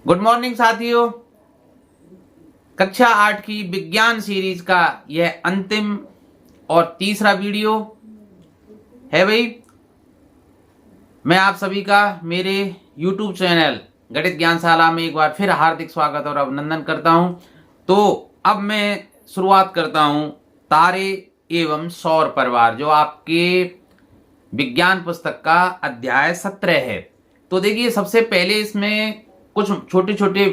Good morning साथियों। कक्षा 8 की विज्ञान सीरीज का यह अंतिम और तीसरा वीडियो है भाई। मैं आप सभी का मेरे YouTube चैनल गणित ज्ञानशाला में एक बार फिर हार्दिक स्वागत और अभिनंदन करता हूं। तो अब मैं शुरुआत करता हूं तारे एवं सौर परिवार, जो आपके विज्ञान पुस्तक का अध्याय 17 है। तो देखिए, सबसे पहले इसमें कुछ छोटे छोटे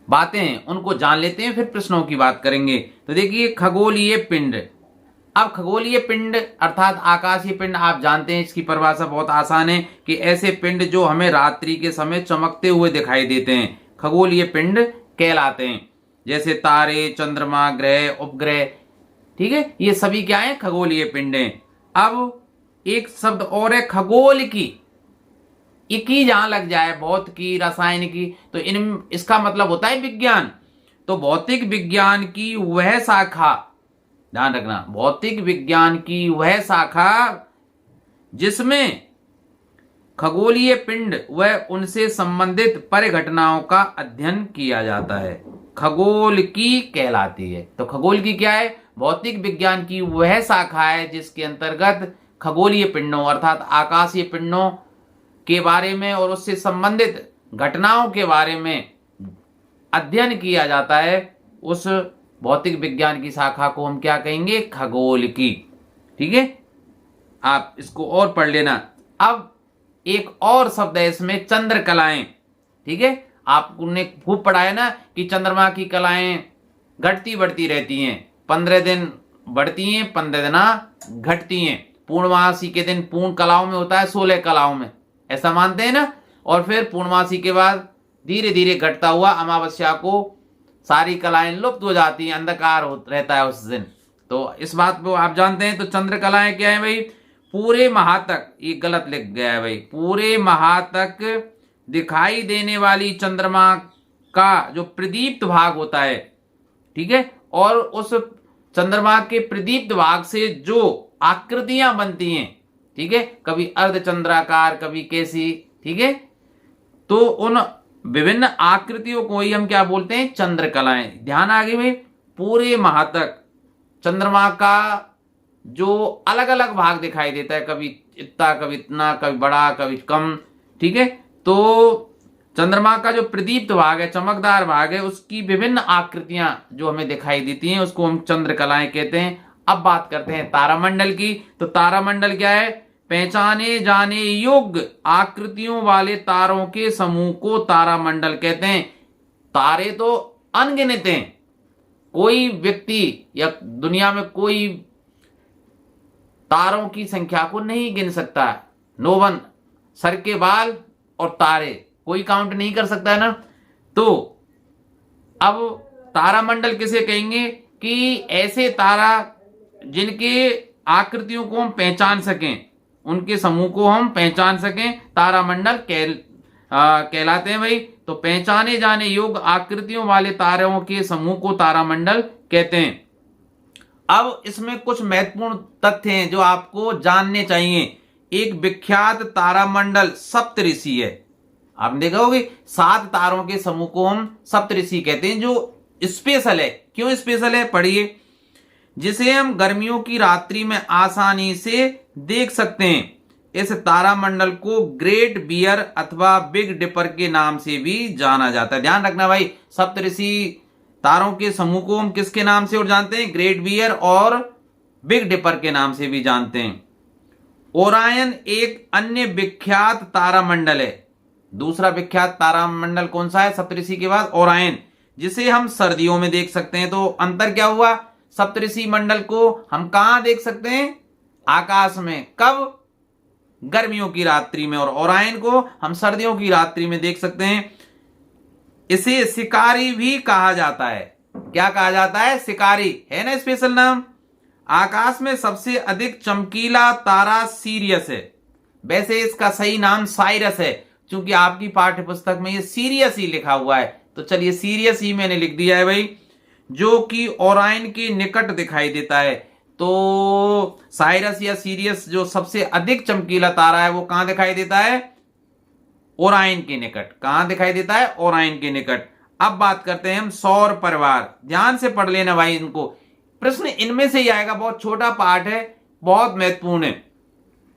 बातें हैं, उनको जान लेते हैं, फिर प्रश्नों की बात करेंगे। तो देखिए, खगोलीय पिंड। अब खगोलीय पिंड अर्थात आकाशीय पिंड, आप जानते हैं इसकी परिभाषा बहुत आसान है कि ऐसे पिंड जो हमें रात्रि के समय चमकते हुए दिखाई देते हैं खगोलीय पिंड कहलाते हैं। जैसे तारे, चंद्रमा, ग्रह, उपग्रह, ठीक है, ये सभी क्या है? खगोलीय पिंड हैं। अब एक शब्द और है खगोल की। की जहां लग जाए, भौत की, रसायन की, तो इसका मतलब होता है विज्ञान। तो भौतिक विज्ञान की वह शाखा, ध्यान रखना, भौतिक विज्ञान की वह शाखा जिसमें खगोलीय पिंड व उनसे संबंधित परिघटनाओं का अध्ययन किया जाता है, खगोल की कहलाती है। तो खगोल की क्या है? भौतिक विज्ञान की वह शाखा है जिसके अंतर्गत खगोलीय पिंडों अर्थात आकाशीय पिंडों के बारे में और उससे संबंधित घटनाओं के बारे में अध्ययन किया जाता है। उस भौतिक विज्ञान की शाखा को हम क्या कहेंगे? खगोल की। ठीक है, आप इसको और पढ़ लेना। अब एक और शब्द है इसमें, चंद्र कलाएं। ठीक है, आपने खूब पढ़ा है ना कि चंद्रमा की कलाएं घटती बढ़ती रहती हैं, 15 दिन बढ़ती हैं, 15 दिन घटती हैं। पूर्णमासी के दिन पूर्ण कलाओं में होता है, 16 कलाओं में, ऐसा मानते हैं ना। और फिर पूर्णमासी के बाद धीरे धीरे घटता हुआ अमावस्या को सारी कलाएं लुप्त हो जाती हैं, अंधकार रहता है उस दिन। तो इस बात को आप जानते हैं। तो चंद्र कलाएं क्या है भाई? पूरे माह तक, ये गलत लिख गया है भाई, पूरे माह तक दिखाई देने वाली चंद्रमा का जो प्रदीप्त भाग होता है, ठीक है, और उस चंद्रमा के प्रदीप्त भाग से जो आकृतियां बनती हैं, ठीक है, कभी अर्धचंद्राकार, कभी कैसी, ठीक है, तो उन विभिन्न आकृतियों को ही हम क्या बोलते हैं? चंद्रकलाएं। ध्यान आ गई भाई। पूरे माह तक चंद्रमा का जो अलग अलग भाग दिखाई देता है, कभी इतना, कभी इतना, कभी बड़ा, कभी कम, ठीक है, तो चंद्रमा का जो प्रदीप्त भाग है, चमकदार भाग है, उसकी विभिन्न आकृतियां जो हमें दिखाई देती हैं, उसको हम चंद्रकलाएं कहते हैं। अब बात करते हैं तारामंडल की। तो तारामंडल क्या है? पहचाने जाने योग्य आकृतियों वाले तारों के समूह को तारामंडल कहते हैं। तारे तो अनगिनत हैं, कोई व्यक्ति या दुनिया में कोई तारों की संख्या को नहीं गिन सकता। नो वन, सर के बाल और तारे कोई काउंट नहीं कर सकता है ना। तो अब तारामंडल किसे कहेंगे? कि ऐसे तारा जिनके आकृतियों को हम पहचान सकें, उनके समूह को हम पहचान सकें, तारामंडल कहलाते हैं भाई। तो पहचाने जाने योग्य आकृतियों वाले तारों के समूह को तारामंडल कहते हैं। अब इसमें कुछ महत्वपूर्ण तथ्य हैं जो आपको जानने चाहिए। एक विख्यात तारामंडल सप्तऋषि है। आपने देखा होगा 7 तारों के समूह को हम सप्तऋषि कहते हैं, जो स्पेशल है। क्यों स्पेशल है? पढ़िए। जिसे हम गर्मियों की रात्रि में आसानी से देख सकते हैं। इस तारामंडल को ग्रेट बियर अथवा बिग डिपर के नाम से भी जाना जाता है। ध्यान रखना भाई, सप्तऋषि तारों के समूह को हम किसके नाम से और जानते हैं? ग्रेट बियर और बिग डिपर के नाम से भी जानते हैं। ओरायन एक अन्य विख्यात तारामंडल है। दूसरा विख्यात तारामंडल कौन सा है सप्तऋषि के बाद? ओरायन, जिसे हम सर्दियों में देख सकते हैं। तो अंतर क्या हुआ? सप्तऋषि मंडल को हम कहां देख सकते हैं? आकाश में। कब? गर्मियों की रात्रि में। और ओरायन को हम सर्दियों की रात्रि में देख सकते हैं। इसे शिकारी भी कहा जाता है। क्या कहा जाता है? शिकारी, है ना स्पेशल नाम। आकाश में सबसे अधिक चमकीला तारा सीरियस है। वैसे इसका सही नाम साइरस है, क्योंकि आपकी पाठ्य पुस्तक में ये सीरियस ही लिखा हुआ है। तो चलिए, सीरियस ही मैंने लिख दिया है भाई, जो कि ओरायन के निकट दिखाई देता है। तो साइरस या सीरियस जो सबसे अधिक चमकीला तारा है, वो कहां दिखाई देता है? ओराइन के निकट। कहां दिखाई देता है? ओराइन के निकट। अब बात करते हैं हम सौर परिवार। ध्यान से पढ़ लेना भाई इनको, प्रश्न इनमें से ही आएगा। बहुत छोटा पार्ट है, बहुत महत्वपूर्ण है।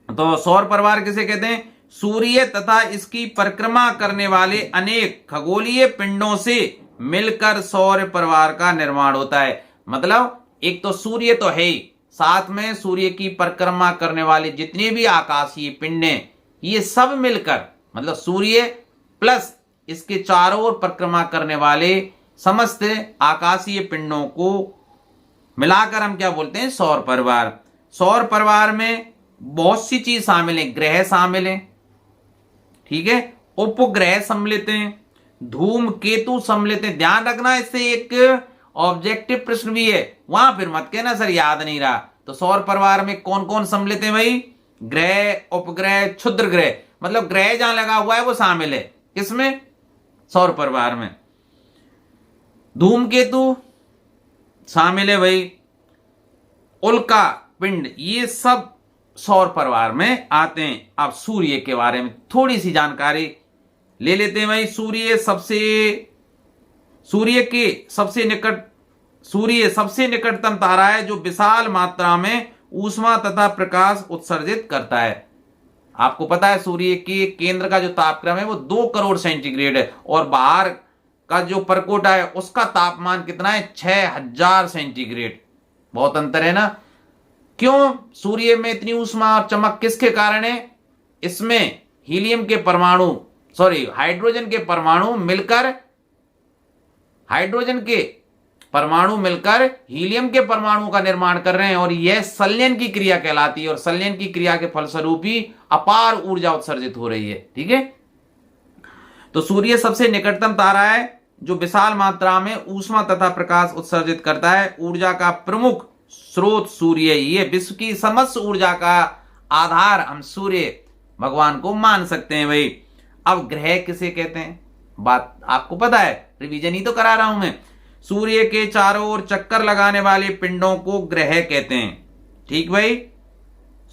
तो सौर परिवार किसे कहते हैं? सूर्य तथा इसकी परिक्रमा करने वाले अनेक खगोलीय पिंडों से मिलकर सौर परिवार का निर्माण होता है। मतलब एक तो सूर्य तो है ही, साथ में सूर्य की परिक्रमा करने वाले जितने भी आकाशीय पिंडें, ये सब मिलकर, मतलब सूर्य प्लस इसके चारों ओर परिक्रमा करने वाले समस्त आकाशीय पिंडों को मिलाकर हम क्या बोलते हैं? सौर परिवार। सौर परिवार में बहुत सी चीज शामिल है। ग्रह शामिल है, ठीक है, उपग्रह सम्मिलित हैं, धूमकेतु सम्मिलित हैं। ध्यान रखना, इससे एक ऑब्जेक्टिव प्रश्न भी है, वहां फिर मत कहना सर याद नहीं रहा। तो सौर परिवार में कौन कौन सम्मिलित है भाई? ग्रह, उपग्रह, क्षुद्र ग्रह, मतलब ग्रह जहां लगा हुआ है वो शामिल है। किसमें? सौर परिवार में। धूमकेतु शामिल है भाई, उल्का पिंड, ये सब सौर परिवार में आते हैं। अब सूर्य के बारे में थोड़ी सी जानकारी ले लेते हैं भाई। सूर्य सबसे निकटतम तारा है जो विशाल मात्रा में ऊष्मा तथा प्रकाश उत्सर्जित करता है। आपको पता है सूर्य के केंद्र का जो तापक्रम है वो 2 करोड़ सेंटीग्रेड है, और बाहर का जो परकोटा है उसका तापमान कितना है? 6000 सेंटीग्रेड। बहुत अंतर है ना। क्यों सूर्य में इतनी ऊष्मा और चमक किसके कारण है? इसमें हाइड्रोजन के परमाणु मिलकर हीलियम के परमाणु का निर्माण कर रहे हैं, और यह संलयन की क्रिया कहलाती है, और संलयन की क्रिया के फलस्वरूप ही अपार ऊर्जा उत्सर्जित हो रही है। ठीक है, तो सूर्य सबसे निकटतम तारा है जो विशाल मात्रा में ऊष्मा तथा प्रकाश उत्सर्जित करता है। ऊर्जा का प्रमुख स्रोत सूर्य, ये विश्व की समस्त ऊर्जा का आधार हम सूर्य भगवान को मान सकते हैं भाई। अब ग्रह किसे कहते हैं? बात आपको पता है, रिवीजन ही तो करा रहा हूं मैं। सूर्य के चारों ओर चक्कर लगाने वाले पिंडों को ग्रह कहते हैं। ठीक भाई,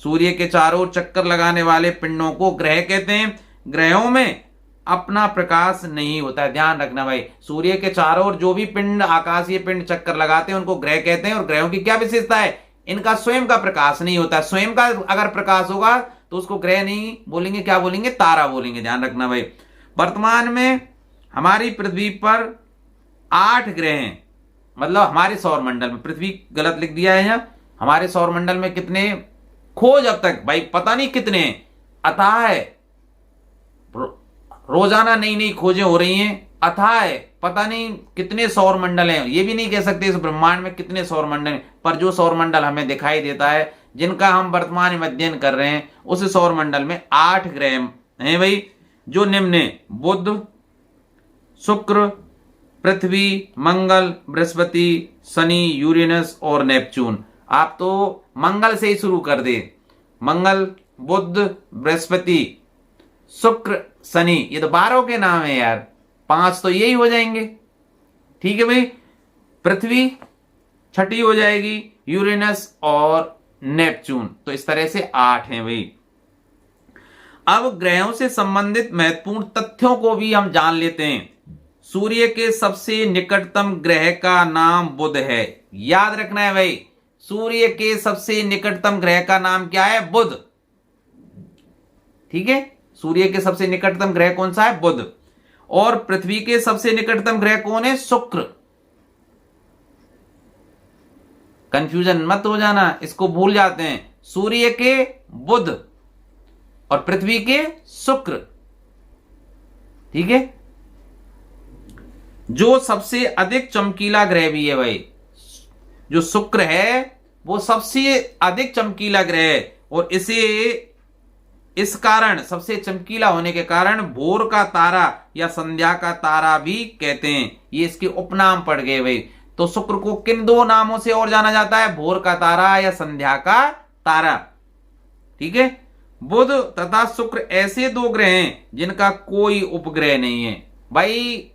सूर्य के चारों ओर चक्कर लगाने वाले पिंडों को ग्रह कहते हैं। ग्रहों में अपना प्रकाश नहीं होता है, ध्यान रखना भाई। सूर्य के चारों ओर जो भी पिंड, आकाशीय पिंड चक्कर लगाते हैं उनको ग्रह कहते हैं। और ग्रहों की क्या विशेषता है? इनका स्वयं का प्रकाश नहीं होता है। स्वयं का अगर प्रकाश होगा तो उसको ग्रह नहीं बोलेंगे, क्या बोलेंगे? तारा बोलेंगे। ध्यान रखना भाई। वर्तमान में हमारी पृथ्वी पर 8 ग्रह हैं, मतलब हमारे सौरमंडल में। पृथ्वी गलत लिख दिया है यहाँ। हमारे सौरमंडल में कितने? खोज अब तक भाई पता नहीं कितने, अथाह है, रोजाना नई नई खोजें हो रही हैं। अथाह है, पता नहीं कितने सौरमंडल हैं। ये भी नहीं कह सकते इस ब्रह्मांड में कितने सौरमंडल हैं, पर जो सौरमंडल हमें दिखाई देता है, जिनका हम वर्तमान में अध्ययन कर रहे हैं, उस सौरमंडल में 8 ग्रह हैं भाई, जो निम्न है: बुध, शुक्र, पृथ्वी, मंगल, बृहस्पति, शनि, यूरेनस और नेपच्यून। आप तो मंगल से ही शुरू कर दे। मंगल, बुध, बृहस्पति, शुक्र, शनि, ये तो 12 के नाम है यार, 5 तो यही हो जाएंगे। ठीक है भाई, पृथ्वी छठी हो जाएगी, यूरेनस और नेपच्यून, तो इस तरह से 8 हैं भाई। अब ग्रहों से संबंधित महत्वपूर्ण तथ्यों को भी हम जान लेते हैं। सूर्य के सबसे निकटतम ग्रह का नाम बुध है। याद रखना है भाई, सूर्य के सबसे निकटतम ग्रह का नाम क्या है? बुध। ठीक है, सूर्य के सबसे निकटतम ग्रह कौन सा है? बुध। और पृथ्वी के सबसे निकटतम ग्रह कौन है? शुक्र। कंफ्यूजन मत हो जाना, इसको भूल जाते हैं। सूर्य के बुध और पृथ्वी के शुक्र। ठीक है, जो सबसे अधिक चमकीला ग्रह भी है भाई, जो शुक्र है वो सबसे अधिक चमकीला ग्रह है, और इस कारण, सबसे चमकीला होने के कारण भोर का तारा या संध्या का तारा भी कहते हैं। ये इसके उपनाम पड़ गए भाई। तो शुक्र को किन 2 नामों से और जाना जाता है? भोर का तारा या संध्या का तारा। ठीक है, बुध तथा शुक्र ऐसे 2 ग्रह हैं जिनका कोई उपग्रह नहीं है भाई।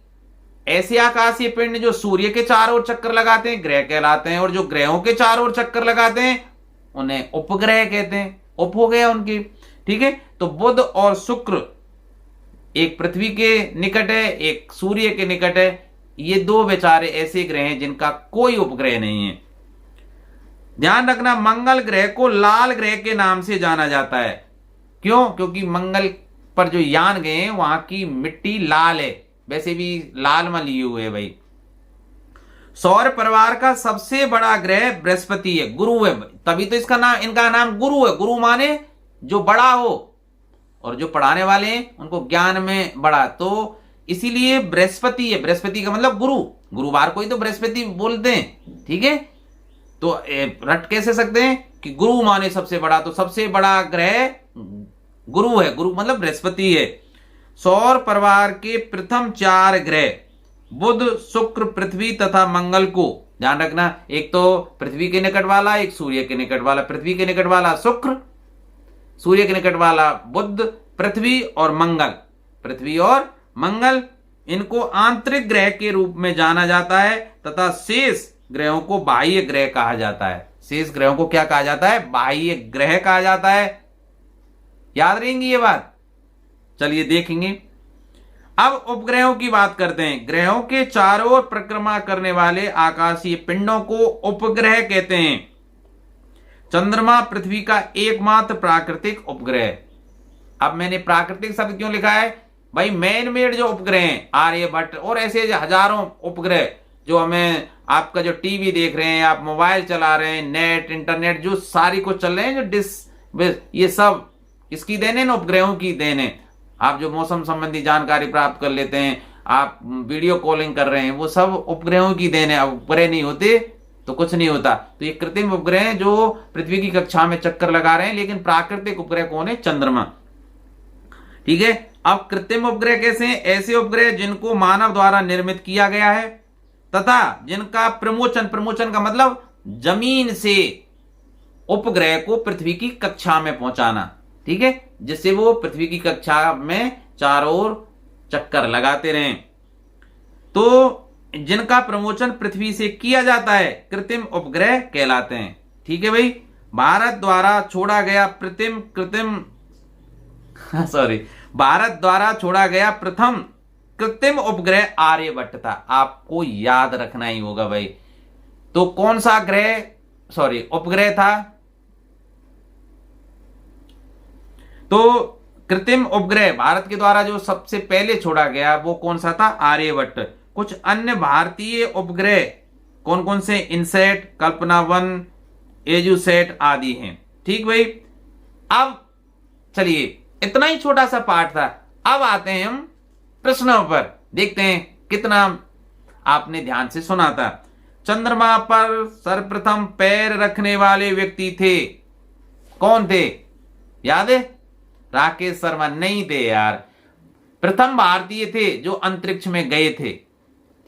ऐसे आकाशीय पिंड जो सूर्य के चारों ओर चक्कर लगाते हैं ग्रह कहलाते हैं, और जो ग्रहों के चारों ओर चक्कर लगाते हैं उन्हें उपग्रह कहते हैं। उप हो गया उनकी। ठीक है, तो बुध और शुक्र एक पृथ्वी के निकट है, एक सूर्य के निकट है। ये दो बेचारे ऐसे ग्रह हैं जिनका कोई उपग्रह नहीं है। ध्यान रखना, मंगल ग्रह को लाल ग्रह के नाम से जाना जाता है। क्यों? क्योंकि मंगल पर जो यान गए हैं वहां की मिट्टी लाल है, वैसे भी लाल में लिए हुए है भाई। सौर परिवार का सबसे बड़ा ग्रह बृहस्पति है, गुरु है, तभी तो इनका नाम गुरु है। गुरु माने जो बड़ा हो, और जो पढ़ाने वाले हैं उनको ज्ञान में बड़ा, तो इसीलिए बृहस्पति है। बृहस्पति का मतलब गुरु, गुरुवार को ही तो बृहस्पति बोलते हैं, ठीक है। तो रट कैसे सकते हैं कि गुरु माने सबसे बड़ा, तो सबसे बड़ा ग्रह गुरु है, गुरु मतलब बृहस्पति है। सौर परिवार के प्रथम 4 ग्रह बुध, शुक्र, पृथ्वी तथा मंगल को ध्यान रखना, एक तो पृथ्वी के निकट वाला, एक सूर्य के निकट वाला। पृथ्वी के निकट वाला शुक्र, सूर्य के निकट वाला बुध, पृथ्वी और मंगल, पृथ्वी और मंगल, इनको आंतरिक ग्रह के रूप में जाना जाता है तथा शेष ग्रहों को बाह्य ग्रह कहा जाता है। शेष ग्रहों को क्या कहा जाता है? बाह्य ग्रह कहा जाता है। याद रहेंगी ये बात? चलिए देखेंगे। अब उपग्रहों की बात करते हैं। ग्रहों के चारों ओर परिक्रमा करने वाले आकाशीय पिंडों को उपग्रह कहते हैं। चंद्रमा पृथ्वी का एकमात्र प्राकृतिक उपग्रह। अब मैंने प्राकृतिक शब्द क्यों लिखा है? भाई मैन मेड जो उपग्रह हैं, आर्यभट्ट और ऐसे हजारों उपग्रह जो हमें, आपका जो टीवी देख रहे हैं, आप मोबाइल चला रहे हैं, नेट इंटरनेट जो सारी कुछ चल रहे हैं, जो ये सब इसकी देन है ना, उपग्रहों की देन है। आप जो मौसम संबंधी जानकारी प्राप्त कर लेते हैं, आप वीडियो कॉलिंग कर रहे हैं, वो सब उपग्रहों की देन है। अब उपग्रह नहीं होते तो कुछ नहीं होता। तो ये कृत्रिम उपग्रह हैं जो पृथ्वी की कक्षा में चक्कर लगा रहे हैं, लेकिन प्राकृतिक उपग्रह कौन है? चंद्रमा, ठीक है। अब कृत्रिम उपग्रह कैसे हैं? ऐसे उपग्रह जिनको मानव द्वारा निर्मित किया गया है तथा जिनका प्रमोचन का मतलब जमीन से उपग्रह को पृथ्वी की कक्षा में पहुंचाना, ठीक है, जिससे वो पृथ्वी की कक्षा में चारों ओर चक्कर लगाते रहें। तो जिनका प्रमोचन पृथ्वी से किया जाता है कृत्रिम उपग्रह कहलाते हैं, ठीक है भाई। भारत द्वारा छोड़ा गया भारत द्वारा छोड़ा गया प्रथम कृत्रिम उपग्रह आर्यभट्ट था। आपको याद रखना ही होगा भाई। तो कौन सा उपग्रह था? तो कृत्रिम उपग्रह भारत के द्वारा जो सबसे पहले छोड़ा गया वो कौन सा था? आर्यभट्ट। कुछ अन्य भारतीय उपग्रह कौन कौन से? इनसेट, कल्पना 1, एजुसेट आदि हैं, ठीक भाई। अब चलिए, इतना ही छोटा सा पार्ट था। अब आते हैं हम प्रश्नों पर, देखते हैं कितना आपने ध्यान से सुना था। चंद्रमा पर सर्वप्रथम पैर रखने वाले व्यक्ति थे, कौन थे? याद है? राकेश शर्मा नहीं थे यार। प्रथम भारतीय थे जो अंतरिक्ष में गए थे,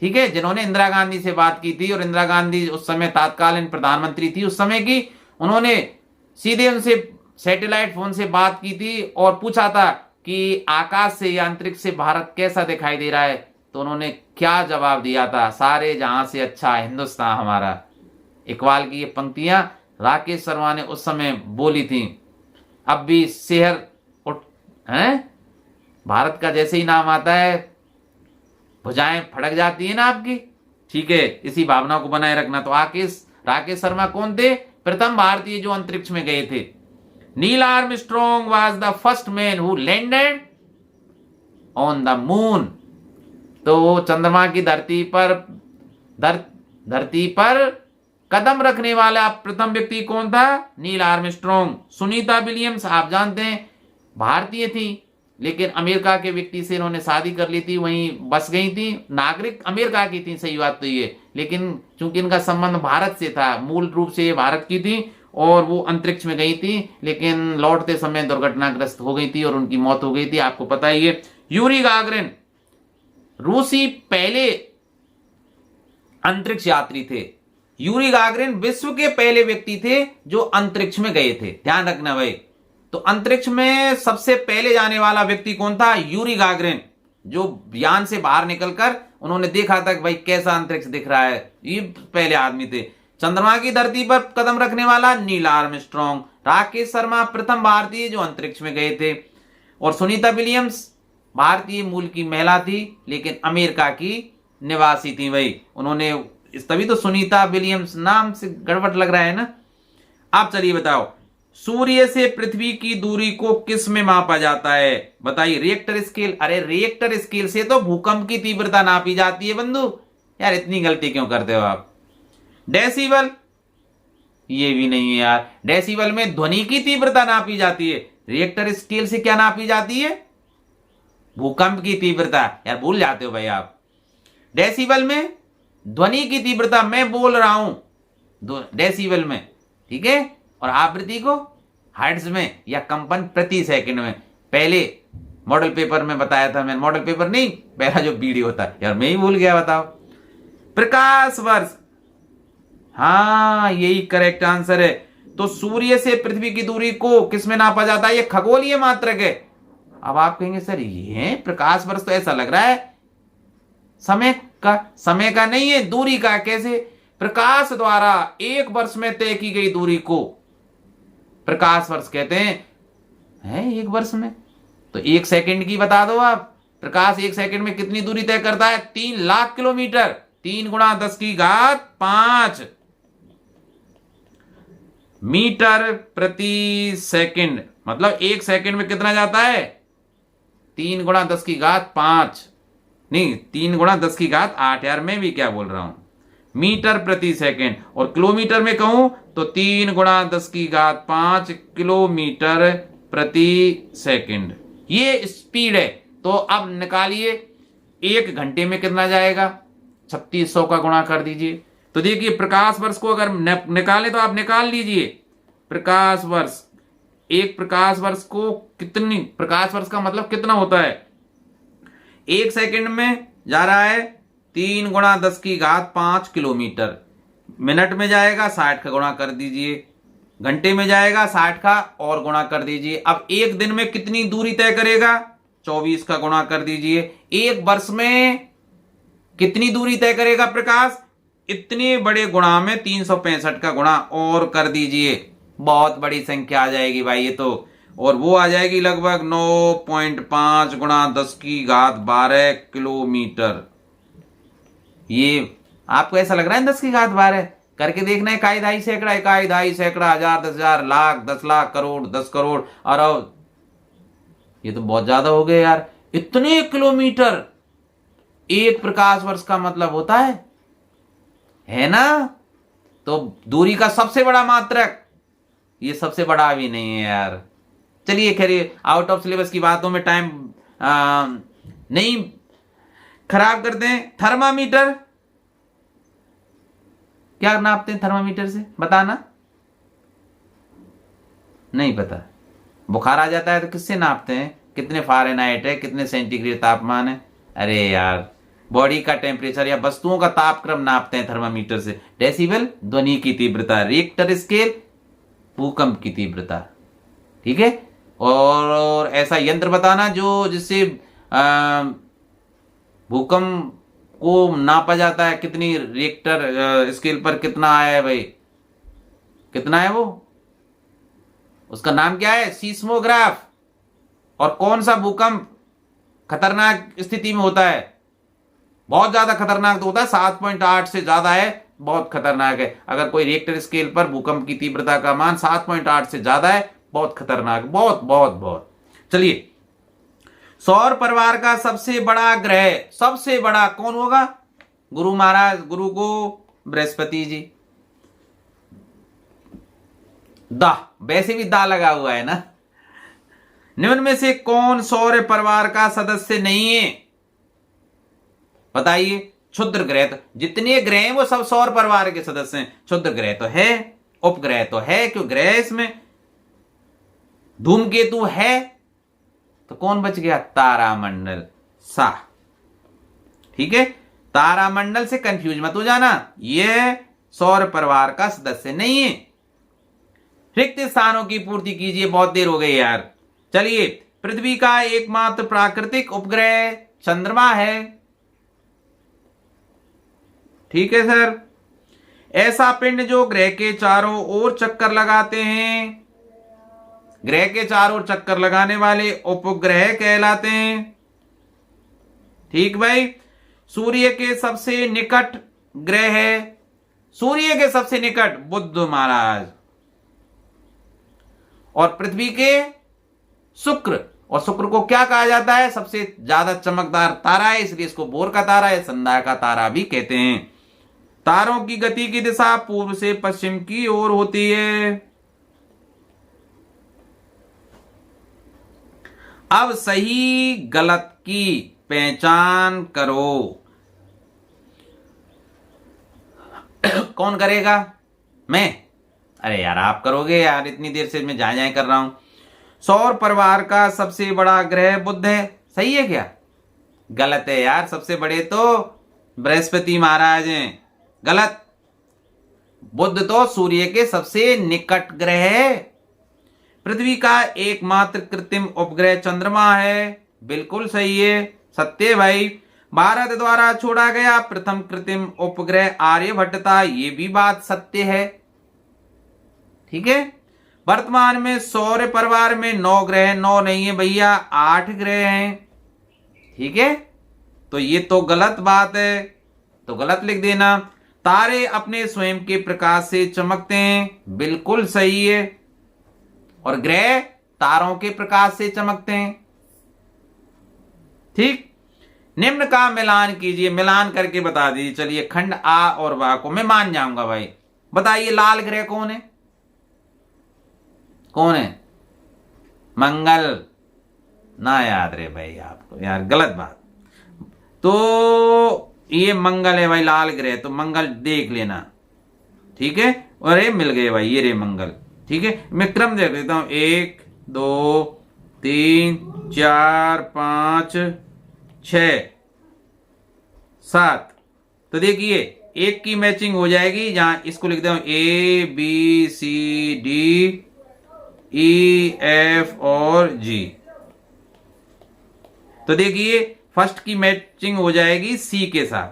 ठीक है, जिन्होंने इंदिरा गांधी से बात की थी। और इंदिरा गांधी उस समय तत्कालीन प्रधानमंत्री थी उस समय की। उन्होंने सीधे उनसे सैटेलाइट फोन से बात की थी और पूछा था कि आकाश से या अंतरिक्ष से भारत कैसा दिखाई दे रहा है। तो उन्होंने क्या जवाब दिया था? सारे जहां से अच्छा हिंदुस्तान हमारा। इकबाल की ये पंक्तियां राकेश शर्मा ने उस समय बोली थी। अब भी शहर हैं, भारत का जैसे ही नाम आता है भुजाएं फड़क जाती है ना आपकी, ठीक है। इसी भावना को बनाए रखना। तो राकेश शर्मा कौन थे? प्रथम भारतीय जो अंतरिक्ष में गए थे। Neil Armstrong was the first man who landed on the moon. तो चंद्रमा की धरती पर कदम रखने वाला प्रथम व्यक्ति कौन था? Neil Armstrong. सुनीता विलियम्स आप जानते हैं भारतीय थी, लेकिन अमेरिका के व्यक्ति से इन्होंने शादी कर ली थी, वहीं बस गई थी। नागरिक अमेरिका की थी, सही बात तो ये, लेकिन चूंकि इनका संबंध भारत से था, मूल रूप से ये भारत की थी और वो अंतरिक्ष में गई थी, लेकिन लौटते समय दुर्घटनाग्रस्त हो गई थी और उनकी मौत हो गई थी, आपको पता ही है। यूरी गागरिन रूसी पहले अंतरिक्ष यात्री थे। यूरी गागरिन विश्व के पहले व्यक्ति थे जो अंतरिक्ष में गए थे, ध्यान रखना भाई। तो अंतरिक्ष में सबसे पहले जाने वाला व्यक्ति कौन था? यूरी गागरिन, जो यान से बाहर निकलकर उन्होंने देखा था कि भाई कैसा अंतरिक्ष दिख रहा है, ये पहले आदमी थे। चंद्रमा की धरती पर कदम रखने वाला नील आर्मस्ट्रॉन्ग। राकेश शर्मा प्रथम भारतीय जो अंतरिक्ष में गए थे। और सुनीता विलियम्स भारतीय मूल की महिला थी लेकिन अमेरिका की निवासी थी भाई। उन्होंने तभी तो सुनीता विलियम्स, नाम से गड़बड़ लग रहा है ना। आप चलिए बताओ, सूर्य से पृथ्वी की दूरी को किस में मापा जाता है? बताइए। Richter scale. अरे रिएक्टर स्केल से तो भूकंप की तीव्रता नापी जाती है बंधु। यार इतनी गलती क्यों करते हो आप? डेसिबल, ये भी नहीं है यार। डेसिबल में ध्वनि की तीव्रता नापी जाती है। रिएक्टर स्केल से क्या नापी जाती है? भूकंप की तीव्रता। यार भूल जाते हो भाई आप। डेसिबल में ध्वनि की तीव्रता मैं बोल रहा हूं डेसिबल में, ठीक है। और आवृत्ति को हर्ट्ज में या कंपन प्रति सेकंड में। पहले मॉडल पेपर में बताया था मैंने, मॉडल पेपर नहीं, पहला जो वीडियो होता है। यार मैं ही भूल गया, बताओ। प्रकाश वर्ष, हाँ यही करेक्ट आंसर है। तो सूर्य से पृथ्वी की दूरी को किस में नापा जाता है? ये खगोलीय मात्रक है। अब आप कहेंगे सर ये प्रकाश वर्ष तो ऐसा लग रहा है समय का नहीं है, दूरी का। कैसे? प्रकाश द्वारा एक वर्ष में तय की गई दूरी को प्रकाश वर्ष कहते हैं। एक वर्ष में तो 1 सेकंड की बता दो आप। प्रकाश 1 सेकंड में कितनी दूरी तय करता है? 3 लाख किलोमीटर। 3 गुणा 10 की घात 5 मीटर प्रति सेकंड। मतलब 1 सेकंड में कितना जाता है? 3 गुणा 10 की घात 5 नहीं, 3 गुणा 10 की घात 8। यार मैं भी क्या बोल रहा हूं, मीटर प्रति सेकंड। और किलोमीटर में कहूं तो 3 गुणा 10 की घात 5 किलोमीटर प्रति सेकंड। ये स्पीड है। तो अब निकालिए 1 घंटे में कितना जाएगा? 3600 का गुणा कर दीजिए। तो देखिए प्रकाश वर्ष को अगर निकाले तो आप निकाल लीजिए। प्रकाश वर्ष, एक प्रकाश वर्ष को कितनी, प्रकाश वर्ष का मतलब कितना होता है? 1 सेकंड में जा रहा है 3 गुणा 10 की घात 5 किलोमीटर। मिनट में जाएगा 60 का गुणा कर दीजिए। घंटे में जाएगा 60 का और गुणा कर दीजिए। अब एक दिन में कितनी दूरी तय करेगा? 24 का गुणा कर दीजिए। एक वर्ष में कितनी दूरी तय करेगा प्रकाश? इतने बड़े गुणा में 365 का गुणा और कर दीजिए। बहुत बड़ी संख्या आ जाएगी भाई ये तो। और वो आ जाएगी लगभग 9.5 गुणा 10 की घात 12 किलोमीटर। ये आपको ऐसा लग रहा है 10 की घात 12? करके देखना है। इकाई, दहाई, सैकड़ा, इकाई, दहाई, सैकड़ा, हजार, 10,000, लाख, 10 लाख, करोड़, 10 करोड़, अरब। ये तो बहुत ज्यादा हो गए यार। इतने किलोमीटर एक प्रकाश वर्ष का मतलब होता है ना? तो दूरी का सबसे बड़ा मात्रक, ये सबसे बड़ा भी नहीं है यार। चलिए खैर, आउट ऑफ सिलेबस की बातों में टाइम नहीं खराब करते हैं। थर्मामीटर, क्या नापते हैं थर्मामीटर से? बताना। नहीं पता? बुखार आ जाता है तो किससे नापते हैं? कितने फ़ारेनहाइट है, कितने सेंटीग्रेड तापमान है? अरे यार बॉडी का टेम्परेचर या वस्तुओं का तापक्रम नापते हैं थर्मामीटर से। डेसिबल ध्वनि की तीव्रता, रिएक्टर स्केल भूकंप की तीव्रता, ठीक है। और ऐसा यंत्र बताना जो जिससे भूकंप को नापा जाता है। कितनी रिएक्टर स्केल पर कितना आया है भाई? कितना है वो? उसका नाम क्या है? सीस्मोग्राफ। और कौन सा भूकंप खतरनाक स्थिति में होता है? बहुत ज्यादा खतरनाक तो होता है, 7.8 से ज्यादा है, बहुत खतरनाक है। अगर कोई रिएक्टर स्केल पर भूकंप की तीव्रता का मान 7.8 से ज्यादा है, बहुत खतरनाक, बहुत बहुत बहुत। चलिए, सौर परिवार का सबसे बड़ा ग्रह, सबसे बड़ा कौन होगा? गुरु महाराज, गुरु को बृहस्पति जी। दा, वैसे भी दा लगा हुआ है ना। निम्न में से कौन सौर परिवार का सदस्य नहीं है? बताइए। क्षुद्र ग्रह, तो जितने ग्रह हैं वो सब सौर परिवार के सदस्य हैं। क्षुद्र ग्रह तो है, उपग्रह तो है, क्यों ग्रह इसमें, धूमकेतु है, तो कौन बच गया? तारामंडल, सा, ठीक है। तारामंडल से कंफ्यूज मत हो जाना, यह सौर परिवार का सदस्य नहीं है। रिक्त स्थानों की पूर्ति कीजिए, बहुत देर हो गई यार। चलिए, पृथ्वी का एकमात्र प्राकृतिक उपग्रह चंद्रमा है, ठीक है सर। ऐसा पिंड जो ग्रह के चारों ओर चक्कर लगाते हैं, ग्रह के चारों ओर चक्कर लगाने वाले उपग्रह कहलाते हैं। ठीक भाई। सूर्य के सबसे निकट ग्रह है, सूर्य के सबसे निकट बुध महाराज, और पृथ्वी के शुक्र। और शुक्र को क्या कहा जाता है? सबसे ज्यादा चमकदार तारा है, इसलिए इसको भोर का तारा या संध्या का तारा भी कहते हैं। तारों की गति की दिशा पूर्व से पश्चिम की ओर होती है। अब सही गलत की पहचान करो। कौन करेगा? मैं? अरे यार आप करोगे यार, इतनी देर से मैं जाए कर रहा हूं। सौर परिवार का सबसे बड़ा ग्रह बुध है, सही है क्या? गलत है यार, सबसे बड़े तो बृहस्पति महाराज हैं, गलत। बुध तो सूर्य के सबसे निकट ग्रह है। पृथ्वी का एकमात्र कृत्रिम उपग्रह चंद्रमा है, बिल्कुल सही है, सत्य भाई। भारत द्वारा छोड़ा गया प्रथम कृत्रिम उपग्रह आर्यभट्ट था, ये भी बात सत्य है, ठीक है। वर्तमान में सौर परिवार में 9 ग्रह, 9 नहीं है भैया, 8 ग्रह हैं, ठीक है। तो ये तो गलत बात है, तो गलत लिख देना। तारे अपने स्वयं के प्रकाश से चमकते हैं, बिल्कुल सही है। और ग्रह तारों के प्रकाश से चमकते हैं, ठीक। निम्न का मिलान कीजिए, मिलान करके बता दीजिए। चलिए खंड आ और वाह को मैं मान जाऊंगा भाई। बताइए लाल ग्रह कौन है? कौन है? मंगल। ना याद रहे भाई आपको यार, गलत बात। तो ये मंगल है भाई, लाल ग्रह, तो मंगल देख लेना, ठीक है। अरे मिल गए भाई, ये रे मंगल, ठीक है। मैं क्रम देख लेता हूं, 1 2 3 4 5 6 7। तो देखिए एक की मैचिंग हो जाएगी, जहां इसको लिख देता हूं ABCD EF और G। तो देखिए फर्स्ट की मैचिंग हो जाएगी C के साथ,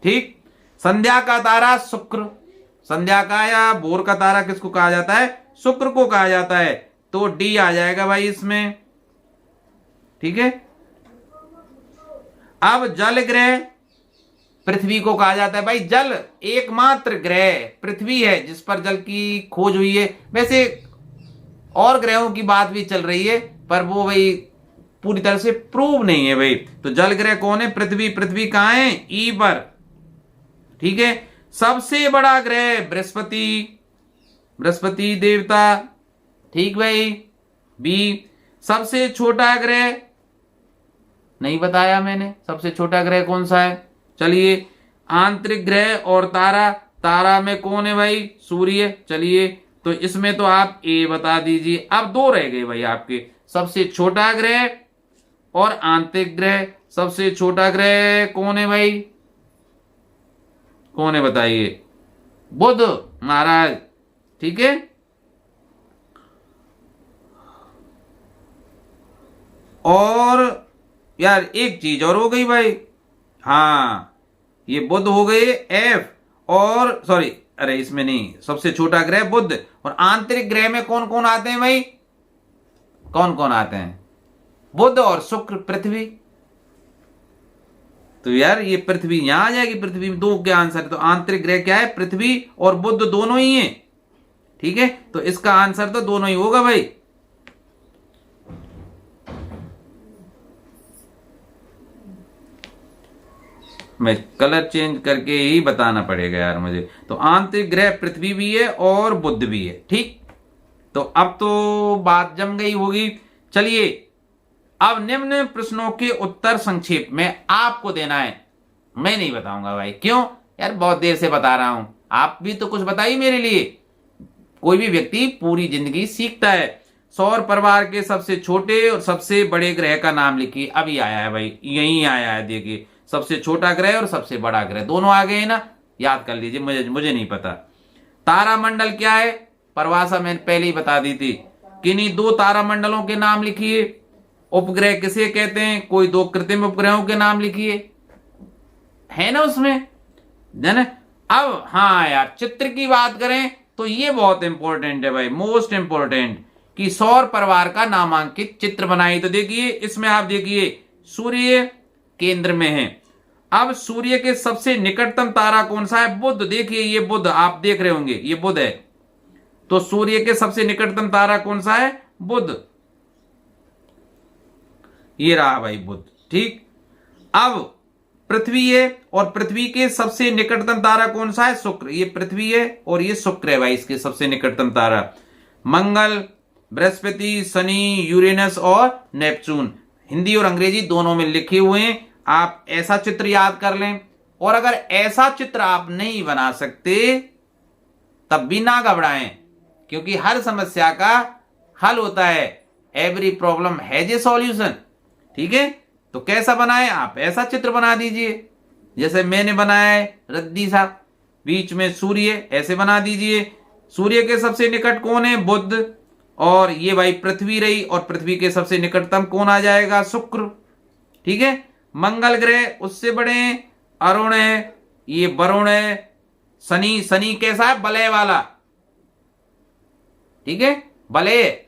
ठीक। संध्या का तारा शुक्र, संध्या का या भोर का तारा किसको कहा जाता है? शुक्र को कहा जाता है, तो D आ जाएगा भाई इसमें, ठीक है। अब जल ग्रह पृथ्वी को कहा जाता है भाई, जल एकमात्र ग्रह पृथ्वी है जिस पर जल की खोज हुई है। वैसे और ग्रहों की बात भी चल रही है, पर वो भाई पूरी तरह से प्रूव नहीं है भाई। तो जल ग्रह कौन है? पृथ्वी। पृथ्वी कहां है? ई पर, ठीक है। सबसे बड़ा ग्रह बृहस्पति, बृहस्पति देवता, ठीक भाई। बी। सबसे छोटा ग्रह नहीं बताया मैंने, सबसे छोटा ग्रह कौन सा है? चलिए आंतरिक ग्रह और तारा, तारा में कौन है भाई? सूर्य। चलिए तो इसमें तो आप ए बता दीजिए। अब 2 रह गए भाई आपके, सबसे छोटा ग्रह और आंतरिक ग्रह। सबसे छोटा ग्रह कौन है भाई? कौन है बताइए? बुध महाराज, ठीक है। और यार एक चीज और हो गई भाई, हाँ ये बुध हो गए एफ, और सॉरी अरे इसमें नहीं, सबसे छोटा ग्रह बुध। और आंतरिक ग्रह में कौन कौन आते हैं भाई? कौन कौन आते हैं? बुध और शुक्र, पृथ्वी। तो यार ये पृथ्वी यहां आ जाएगी, पृथ्वी में 2 क्या आंसर है? तो आंतरिक ग्रह क्या है? पृथ्वी और बुध दोनों ही है, ठीक है। तो इसका आंसर तो दोनों ही होगा भाई। मैं कलर चेंज करके ही बताना पड़ेगा यार मुझे। तो आंतरिक ग्रह पृथ्वी भी है और बुध भी है, ठीक। तो अब तो बात जम गई होगी। चलिए अब निम्न प्रश्नों के उत्तर संक्षेप में आपको देना है, मैं नहीं बताऊंगा भाई। क्यों यार? बहुत देर से बता रहा हूं, आप भी तो कुछ बताइए मेरे लिए। कोई भी व्यक्ति पूरी जिंदगी सीखता है। सौर परिवार के सबसे छोटे और सबसे बड़े ग्रह का नाम लिखिए। अभी आया है भाई, यही आया है, देखिए सबसे छोटा ग्रह और सबसे बड़ा ग्रह दोनों आ गए ना, याद कर लीजिए, मुझे नहीं पता। तारामंडल क्या है? परिभाषा मैंने पहले ही बता दी थी। किन्हीं 2 तारामंडलों के नाम लिखिए। उपग्रह किसे कहते हैं? कोई 2 कृत्रिम उपग्रहों के नाम लिखिए, है ना उसमें, है ना। अब हाँ यार चित्र की बात करें तो ये बहुत इंपॉर्टेंट है भाई, मोस्ट इंपॉर्टेंट, कि सौर परिवार का नामांकित चित्र बनाइए। तो देखिए इसमें आप देखिए सूर्य, केंद्र में है। अब सूर्य के सबसे निकटतम तारा कौन सा है? बुध। देखिए ये बुध, आप देख रहे होंगे ये बुध है। तो सूर्य के सबसे निकटतम तारा कौन सा है? बुध। ये रहा भाई बुध। ठीक। अब पृथ्वी है और पृथ्वी के सबसे निकटतम तारा कौन सा है? शुक्र। ये पृथ्वी है और ये शुक्र है भाई, इसके सबसे निकटतम तारा। मंगल, बृहस्पति, शनि, यूरेनस और नेपच्यून। हिंदी और अंग्रेजी दोनों में लिखे हुए हैं, आप ऐसा चित्र याद कर लें। और अगर ऐसा चित्र आप नहीं बना सकते तब भी ना घबराएं, क्योंकि हर समस्या का हल होता है। Every problem has a solution. ठीक है, तो कैसा बनाएं? आप ऐसा चित्र बना दीजिए जैसे मैंने बनाया है, रद्दी सा, बीच में सूर्य, ऐसे बना दीजिए। सूर्य के सबसे निकट कौन है? बुध। और ये भाई पृथ्वी रही, और पृथ्वी के सबसे निकटतम कौन आ जाएगा? शुक्र। ठीक है। मंगल ग्रह उससे बड़े हैं, अरुण है, ये वरुण है। शनि, शनि कैसा है? बलय वाला। ठीक है, बलय,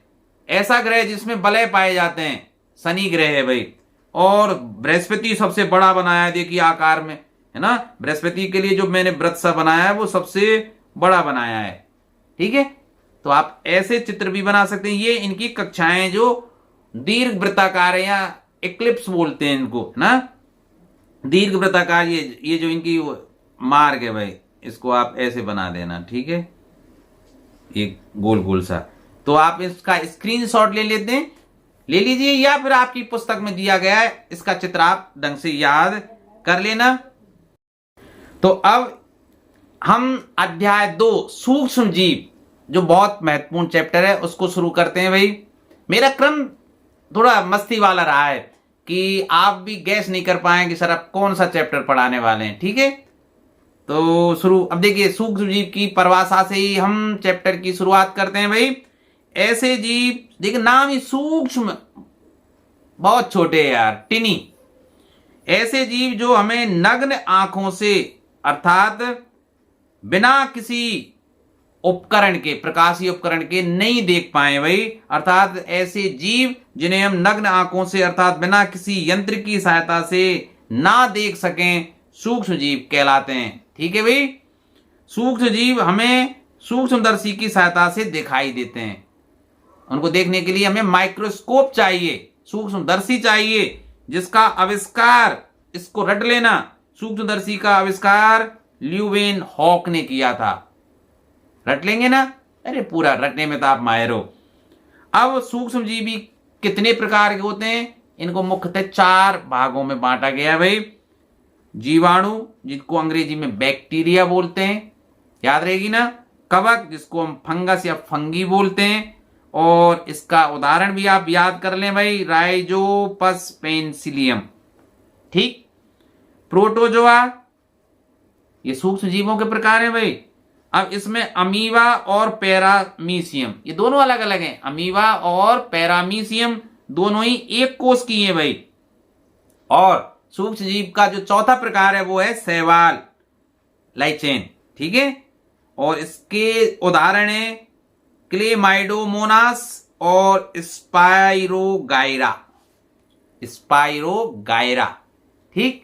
ऐसा ग्रह जिसमें बलय पाए जाते हैं, शनि ग्रह है भाई। और बृहस्पति सबसे बड़ा बनाया है, देखिए आकार में, है ना। बृहस्पति के लिए जो मैंने व्रत सा बनाया है वो सबसे बड़ा बनाया है। ठीक है, तो आप ऐसे चित्र भी बना सकते हैं। ये इनकी कक्षाएं जो दीर्घ वृत्ताकार है, या इक्लिप्स बोलते हैं इनको, है ना, दीर्घ वृत्ताकार। ये जो इनकी मार्ग है भाई, इसको आप ऐसे बना देना। ठीक है, एक गोल गोल सा। तो आप इसका स्क्रीनशॉट ले लेते हैं, ले लीजिए, या फिर आपकी पुस्तक में दिया गया है, इसका चित्र आप ढंग से याद कर लेना। तो अब हम अध्याय 2 सूक्ष्म जीव, जो बहुत महत्वपूर्ण चैप्टर है, उसको शुरू करते हैं भाई। मेरा क्रम थोड़ा मस्ती वाला रहा है कि आप भी गैस नहीं कर पाए कि सर अब कौन सा चैप्टर पढ़ाने वाले हैं। ठीक है, तो शुरू। अब देखिए, सूक्ष्म जीव की परिभाषा से ही हम चैप्टर की शुरुआत करते हैं भाई। ऐसे जीव, देखिए नाम ही सूक्ष्म, बहुत छोटे यार, टिनी। ऐसे जीव जो हमें नग्न आंखों से, अर्थात बिना किसी उपकरण के, प्रकाशीय उपकरण के नहीं देख पाए भाई, अर्थात ऐसे जीव जिन्हें हम नग्न आंखों से, अर्थात बिना किसी यंत्र की सहायता से ना देख सकें, सूक्ष्म जीव कहलाते हैं। ठीक है भाई, सूक्ष्म जीव हमें सूक्ष्मदर्शी की सहायता से दिखाई देते हैं। उनको देखने के लिए हमें माइक्रोस्कोप चाहिए, सूक्ष्मदर्शी चाहिए, जिसका आविष्कार, इसको रट लेना, सूक्ष्मदर्शी का आविष्कार ल्यूवेन हॉक ने किया था। रट लेंगे ना? अरे पूरा रटने में तो आप माहिर हो। अब सूक्ष्म जीवी कितने प्रकार के होते हैं? इनको मुख्यतः 4 भागों में बांटा गया है भाई। जीवाणु, जिसको अंग्रेजी में बैक्टीरिया बोलते हैं, याद रहेगी ना। कवक, जिसको हम फंगस या फंगी बोलते हैं, और इसका उदाहरण भी आप याद कर लें भाई, राइजोपस पेनिसिलियम। ठीक। प्रोटोजोआ, ये सूक्ष्म जीवों के प्रकार हैं भाई। अब इसमें अमीबा और पैरामीशियम, ये दोनों अलग अलग हैं। अमीबा और पैरामीशियम दोनों ही एक कोष की हैं भाई। और सूक्ष्म जीव का जो चौथा प्रकार है वो है शैवाल, लाइचेन। ठीक है, और इसके उदाहरण है क्लेमाइडोमोनास और स्पाइरोगाइरा। स्पाइरोगाइरा। ठीक,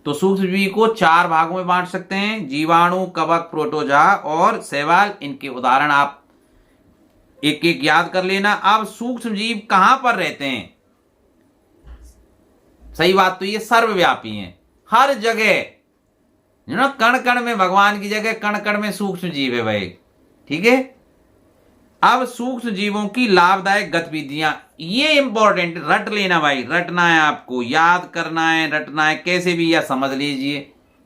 तो सूक्ष्म जीव को 4 भागों में बांट सकते हैं, जीवाणु, कवक, प्रोटोजोआ और शैवाल। इनके उदाहरण आप एक एक याद कर लेना। अब सूक्ष्म जीव कहां पर रहते हैं? सही बात तो ये सर्वव्यापी हैं, हर जगह, ना, कण कण में भगवान की जगह, कण कण में सूक्ष्म जीव है भाई। ठीक है। अब सूक्ष्म जीवों की लाभदायक गतिविधियां, ये इंपॉर्टेंट, रट लेना भाई, रटना है आपको, याद करना है, रटना है, कैसे भी, या समझ लीजिए।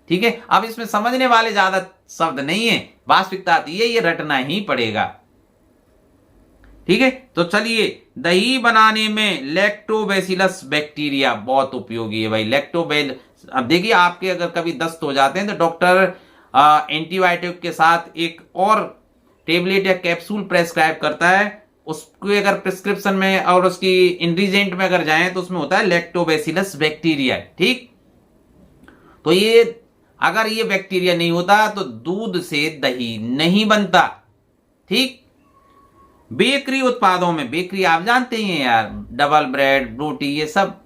ठीक है, अब इसमें समझने वाले ज्यादा शब्द नहीं है, वास्तविकता आती है, ये रटना ही पड़ेगा। ठीक है, तो चलिए, दही बनाने में लैक्टोबैसिलस बैक्टीरिया बहुत उपयोगी है भाई। लैक्टोबैसिलस, अब देखिए आपके अगर कभी दस्त हो जाते हैं तो डॉक्टर एंटीबायोटिक के साथ एक और टेबलेट या कैप्सूल प्रेस्क्राइब करता है। उसको अगर प्रिस्क्रिप्शन में और उसकी इंग्रेडिएंट में अगर जाएं तो उसमें होता है लैक्टोबैसिलस बैक्टीरिया। ठीक, तो ये अगर ये बैक्टीरिया नहीं होता तो दूध से दही नहीं बनता। ठीक, बेकरी उत्पादों में, बेकरी आप जानते ही हैं यार, डबल ब्रेड, रोटी, ये सब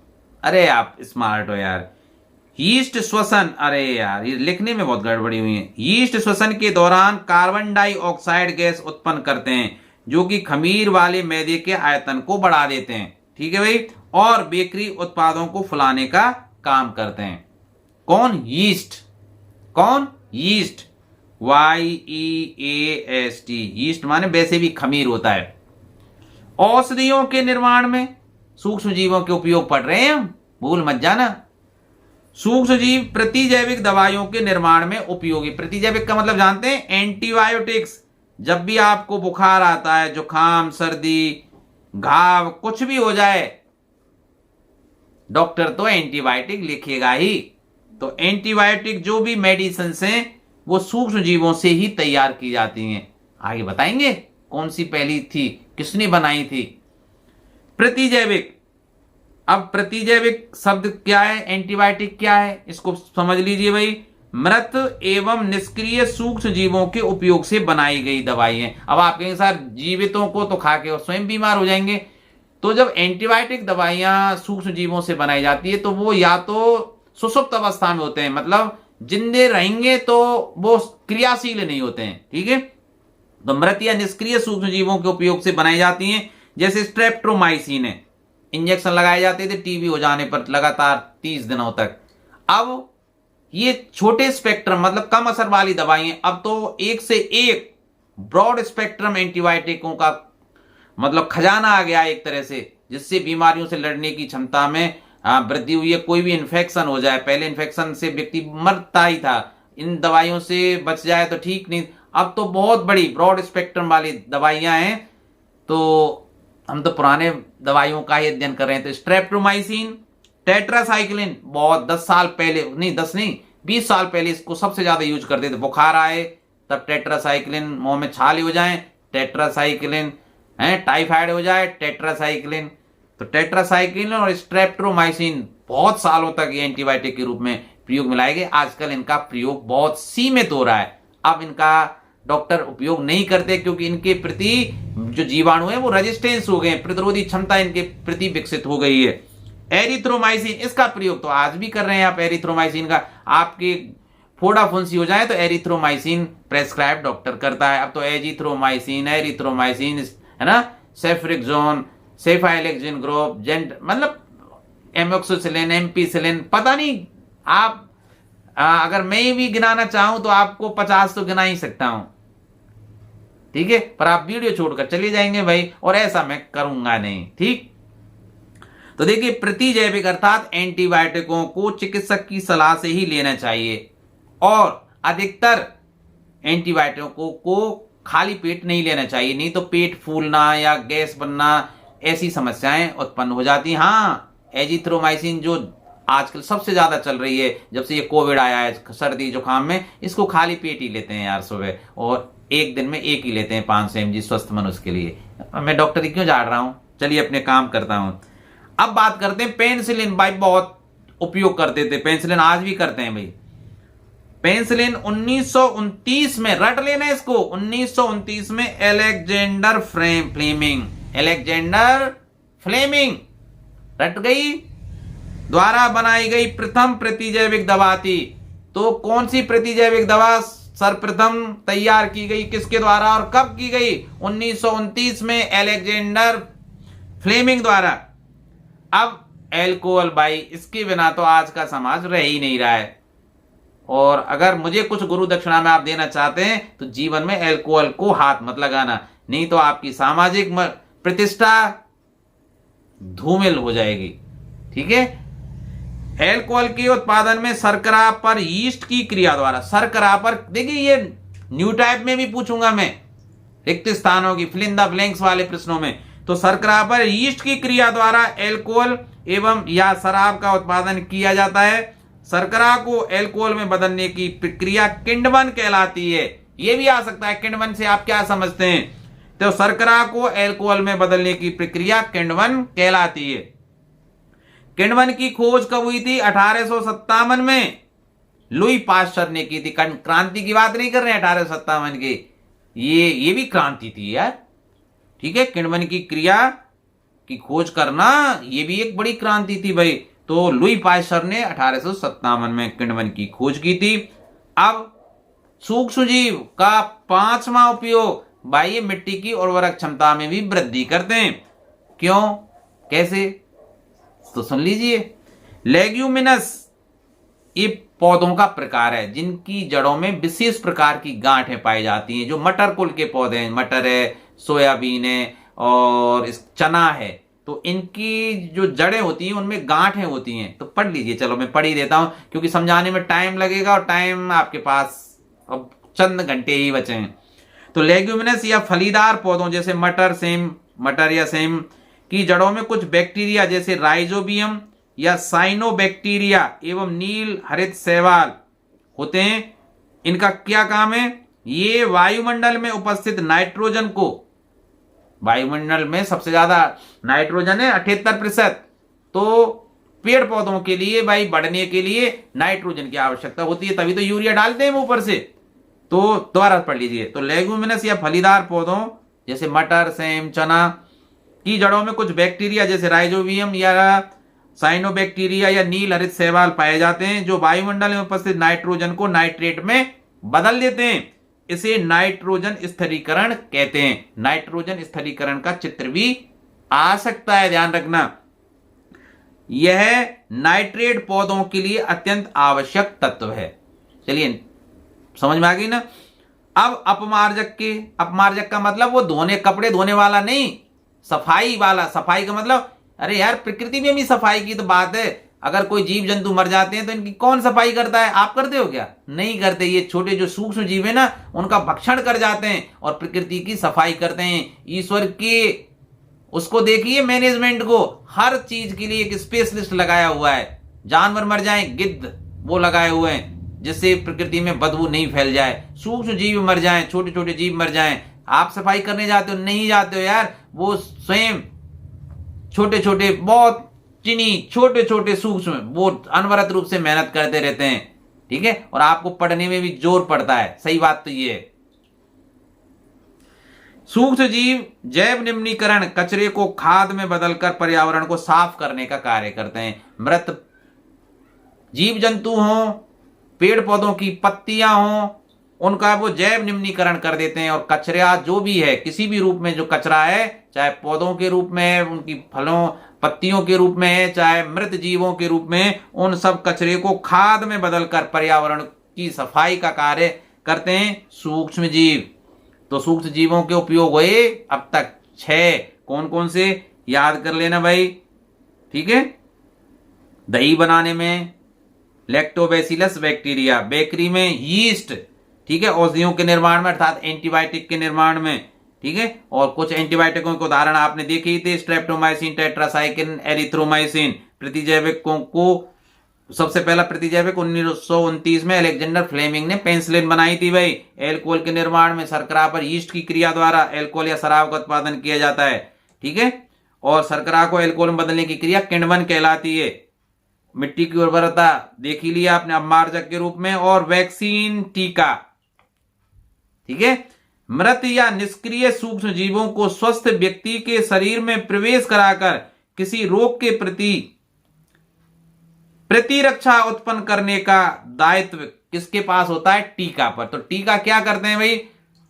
अरे आप स्मार्ट हो यार। यीस्ट श्वसन, अरे यार ये लिखने में बहुत गड़बड़ी हुई है। यीस्ट श्वसन के दौरान कार्बन डाइऑक्साइड गैस उत्पन्न करते हैं जो कि खमीर वाले मैदे के आयतन को बढ़ा देते हैं, ठीक है भाई, और बेकरी उत्पादों को फुलाने का काम करते हैं। कौन? यीस्ट। कौन? यीस्ट। YEAST, यीस्ट माने वैसे भी खमीर होता है। औषधियों के निर्माण में सूक्ष्म जीवों के उपयोग पढ़ रहे हैं हम, भूल मत जाना। सूक्ष्म जीव प्रतिजैविक दवाइयों के निर्माण में उपयोगी। प्रतिजैविक का मतलब जानते हैं? एंटीबायोटिक्स। जब भी आपको बुखार आता है, जुकाम, सर्दी, घाव कुछ भी हो जाए, डॉक्टर तो एंटीबायोटिक लिखेगा ही। तो एंटीबायोटिक जो भी मेडिसिन हैं वो सूक्ष्म जीवों से ही तैयार की जाती हैं। आगे बताएंगे कौन सी पहली थी, किसने बनाई थी? प्रतिजैविक। अब प्रतिजैविक शब्द क्या है, एंटीबायोटिक क्या है, इसको समझ लीजिए भाई। मृत एवं निष्क्रिय सूक्ष्म जीवों के उपयोग से बनाई गई दवाई है। अब आप कहेंगे सर जीवितों को तो खा के और स्वयं बीमार हो जाएंगे। तो जब एंटीबायोटिक दवाइयां सूक्ष्म जीवों से बनाई जाती है तो वो या तो सुषुप्त अवस्था में होते हैं, मतलब जिंदे रहेंगे तो वो क्रियाशील नहीं होते हैं, ठीक है। तो मृत या निष्क्रिय सूक्ष्म जीवों के उपयोग से बनाई जाती हैं, जैसे स्ट्रेप्टोमाइसिन है, इंजेक्शन लगाए जाते थे टीबी हो जाने पर लगातार 30 दिनों तक। अब ये छोटे स्पेक्ट्रम मतलब कम असर वाली दवाई, अब तो एक से एक ब्रॉड स्पेक्ट्रम एंटीबायोटिकों का मतलब खजाना आ गया एक तरह से, जिससे बीमारियों से लड़ने की क्षमता में वृद्धि हुई है। कोई भी इन्फेक्शन हो जाए, पहले इन्फेक्शन से व्यक्ति मरता ही था, इन दवाइयों से बच जाए तो ठीक, नहीं अब तो बहुत बड़ी ब्रॉड स्पेक्ट्रम वाली दवाइयां हैं। तो हम तो पुराने दवाइयों का ही अध्ययन कर रहे हैं। तो स्ट्रेप्टोमाइसिन, टेट्रासाइक्लिन, बहुत 10 साल पहले, नहीं 10 नहीं 20 साल पहले इसको सबसे ज्यादा यूज करते थे। बुखार आए तब टेट्रासाइक्लिन, मुंह में छाले हो जाए टेट्रासाइक्लिन, है टाइफाइड हो जाए टेट्रासाइक्लिन। तो टेट्रासाइक्लिन और स्ट्रेप्टोमाइसिन बहुत सालों तक ये एंटीबायोटिक के रूप में प्रयोग में लाए गए। आजकल इनका प्रयोग बहुत सीमित हो रहा है। अब इनका डॉक्टर उपयोग नहीं करते क्योंकि इनके प्रति जो जीवाणु है वो रेजिस्टेंस हो गए, प्रतिरोधी क्षमता इनके प्रति विकसित हो गई है। एरिथ्रोमाइसिन, इसका प्रयोग तो आज भी कर रहे हैं आप। एरिथ्रोमाइसिन का आपके फोड़ा फुंसी हो जाए तो एरिथ्रोमाइसिन प्रेस्क्राइब डॉक्टर करता है। अब तो एजिथ्रोमाइसिन, एरिथ्रोमाइसिन, है ना, सेफ्रिक्सोन, सेफाइलेक्सिन ग्रुप, जेंट, मतलब एमोक्सिसिलिन, एम्पिसिलिन, पता नहीं। आप अगर मैं भी गिनाना चाहूं तो आपको 50 तो गिना ही सकता हूं, ठीक है, पर आप वीडियो छोड़कर चले जाएंगे भाई, और ऐसा मैं करूंगा नहीं, ठीक। तो देखिए, प्रतिजैविक अर्थात एंटीबायोटिकों को चिकित्सक की सलाह से ही लेना चाहिए, और अधिकतर एंटीबायोटिकों को खाली पेट नहीं लेना चाहिए, नहीं तो पेट फूलना या गैस बनना ऐसी समस्याएं उत्पन्न हो जाती। हाँ, एजिथ्रोमाइसिन जो आजकल सबसे ज्यादा चल रही है जब से ये कोविड आया है, सर्दी जुकाम में, इसको खाली पेट ही लेते हैं यार सुबह, और एक दिन में एक ही लेते हैं 500 mg स्वस्थ मनुष्य के लिए। मैं डॉक्टर क्यों झाड़ रहा हूं, चलिए अपने काम करता हूं। अब बात करते हैं पेनिसिलिन। भाई बहुत उपयोग करते थे पेनिसिलिन, आज भी करते हैं भाई। पेनिसिलिन 1929 में, रट लेना इसको, 1929 में अलेक्जेंडर फ्लेमिंग, अलेक्जेंडर फ्लेमिंग, रट गई, द्वारा बनाई गई प्रथम प्रतिजैविक दवा थी। तो कौन सी प्रतिजैविक दवा सर्वप्रथम तैयार की गई, किसके द्वारा और कब की गई? 1929 में अलेक्जेंडर फ्लेमिंग द्वारा। अब एल्कोहल भाई, इसके बिना तो आज का समाज रह ही नहीं रहा है, और अगर मुझे कुछ गुरु दक्षिणा में आप देना चाहते हैं तो जीवन में एल्कोहल को हाथ मत लगाना, नहीं तो आपकी सामाजिक प्रतिष्ठा धूमिल हो जाएगी, ठीक है। एल्कोहल के उत्पादन में शर्करा पर यीस्ट की क्रिया द्वारा, शर्करा पर, देखिए ये न्यू टाइप में भी पूछूंगा मैं रिक्त स्थानों की, फिल इन द ब्लैंक्स वाले प्रश्नों में। तो शर्करा पर यीस्ट की क्रिया द्वारा एल्कोहल एवं या शराब का उत्पादन किया जाता है। शर्करा को एल्कोहल में बदलने की प्रक्रिया किण्वन कहलाती है। यह भी आ सकता है, किण्वन से आप क्या समझते हैं? तो शर्करा को एल्कोहल में बदलने की प्रक्रिया किण्वन कहलाती है। किण्वन की खोज कब हुई थी? 1857 में लुई पास्चर ने की थी। क्रांति की बात नहीं कर रहे हैं 1857 की, ये भी क्रांति थी यार, ठीक है। किण्वन की क्रिया की खोज करना ये भी एक बड़ी क्रांति थी भाई। तो तो लुई पाश्चर ने 1857 में किण्वन की खोज की थी। अब सूक्ष्मजीव का 5वां उपयोग बाह्य मिट्टी की उर्वरक क्षमता में भी वृद्धि करते हैं। क्यों, कैसे, तो सुन लीजिए। लेग्यूमिनस ये पौधों का प्रकार है जिनकी जड़ों में विशेष प्रकार की गांठें पाई जाती हैं। जो मटर कुल के पौधे हैं, मटर है, सोयाबीन है और इस चना है, तो इनकी जो जड़ें होती हैं उनमें गांठें होती हैं। तो पढ़ लीजिए, चलो मैं पढ़ ही देता हूं क्योंकि समझाने में टाइम लगेगा और टाइम आपके पास अब चंद घंटे ही बचे हैं। तो लेग्यूमिनस या फलीदार पौधों जैसे मटर या सेम की जड़ों में कुछ बैक्टीरिया जैसे राइजोबियम या साइनोबैक्टीरिया एवं नील हरित शैवाल होते हैं। इनका क्या काम है? ये वायुमंडल में उपस्थित नाइट्रोजन को, वायुमंडल में सबसे ज्यादा नाइट्रोजन है 78%, तो पेड़ पौधों के लिए भाई बढ़ने के लिए नाइट्रोजन की आवश्यकता होती है, तभी तो यूरिया डालते हैं ऊपर से। तो दोबारा पढ़ लीजिए। तो लेग्यूमिनस या फलीदार पौधों जैसे मटर, सेम, चना की जड़ों में कुछ बैक्टीरिया जैसे राइजोबियम या साइनोबैक्टीरिया या नील हरित शैवाल पाए जाते हैं जो वायुमंडल में उपस्थित नाइट्रोजन को नाइट्रेट में बदल देते हैं। इसे नाइट्रोजन स्थिरीकरण कहते हैं। नाइट्रोजन स्थिरीकरण का चित्र भी आ सकता है, ध्यान रखना। यह नाइट्रेट पौधों के लिए अत्यंत आवश्यक तत्व है। चलिए समझ में आ गई ना। अब अपमार्जक का मतलब वो कपड़े धोने वाला नहीं, सफाई वाला। सफाई का मतलब, अरे यार प्रकृति में भी सफाई की तो बात है। अगर कोई जीव जंतु मर जाते हैं तो इनकी कौन सफाई करता है? आप करते हो क्या? नहीं करते। ये छोटे जो सूक्ष्म जीव है ना, उनका भक्षण कर जाते हैं और प्रकृति की सफाई करते हैं। ईश्वर के उसको देखिए मैनेजमेंट को, हर चीज के लिए एक स्पेशलिस्ट लगाया हुआ है। जानवर मर जाए, गिद्ध वो लगाए हुए हैं जिससे प्रकृति में बदबू नहीं फैल जाए। सूक्ष्म जीव मर जाएं, छोटे छोटे जीव मर जाएं, आप सफाई करने जाते हो? नहीं जाते हो यार। वो स्वयं छोटे छोटे, बहुत चीनी छोटे छोटे सूक्ष्म, वो अनवरत रूप से मेहनत करते रहते हैं, ठीक है। और आपको पढ़ने में भी जोर पड़ता है। सही बात तो ये है। सूक्ष्म जीव जैव निम्नीकरण, कचरे को खाद में बदलकर पर्यावरण को साफ करने का कार्य करते हैं। मृत जीव जंतु हों, पेड़ पौधों की पत्तियां हों, उनका वो जैव निम्नीकरण कर देते हैं। और कचरा जो भी है, किसी भी रूप में जो कचरा है, चाहे पौधों के रूप में है, उनकी फलों पत्तियों के रूप में है, चाहे मृत जीवों के रूप में, उन सब कचरे को खाद में बदलकर पर्यावरण की सफाई का कार्य करते हैं सूक्ष्म जीव। तो सूक्ष्म जीवों के उपयोग हुए अब तक 6। कौन कौन से याद कर लेना भाई, ठीक है। दही बनाने में लैक्टोबैसिलस बैक्टीरिया, बेकरी में यीस्ट, ठीक है, औषधियों के निर्माण में अर्थात एंटीबायोटिक के निर्माण में, ठीक है। और कुछ एंटीबायोटिकों के उदाहरण आपने देखे ही थे, स्ट्रेप्टोमाइसिन, टेट्रासाइक्लिन, एरिथ्रोमाइसिन। प्रतिजैविकों को सबसे पहला प्रतिजैविक 1929 में अलेक्जेंडर फ्लेमिंग ने पेनिसिलिन बनाई थी भाई। एल्कोहल के निर्माण में शर्करा पर यीस्ट की क्रिया द्वारा एल्कोहल या शराब का उत्पादन किया जाता है, ठीक है। और शर्करा को एल्कोहल में बदलने की क्रिया किण्वन कहलाती है। मिट्टी की उर्वरता देख ही लिया आपने अपमार्जक के रूप में। और वैक्सीन, टीका, ठीक है। मृत या निष्क्रिय सूक्ष्म जीवों को स्वस्थ व्यक्ति के शरीर में प्रवेश कराकर किसी रोग के प्रति प्रतिरक्षा उत्पन्न करने का दायित्व किसके पास होता है? टीका पर। तो टीका क्या करते हैं भाई?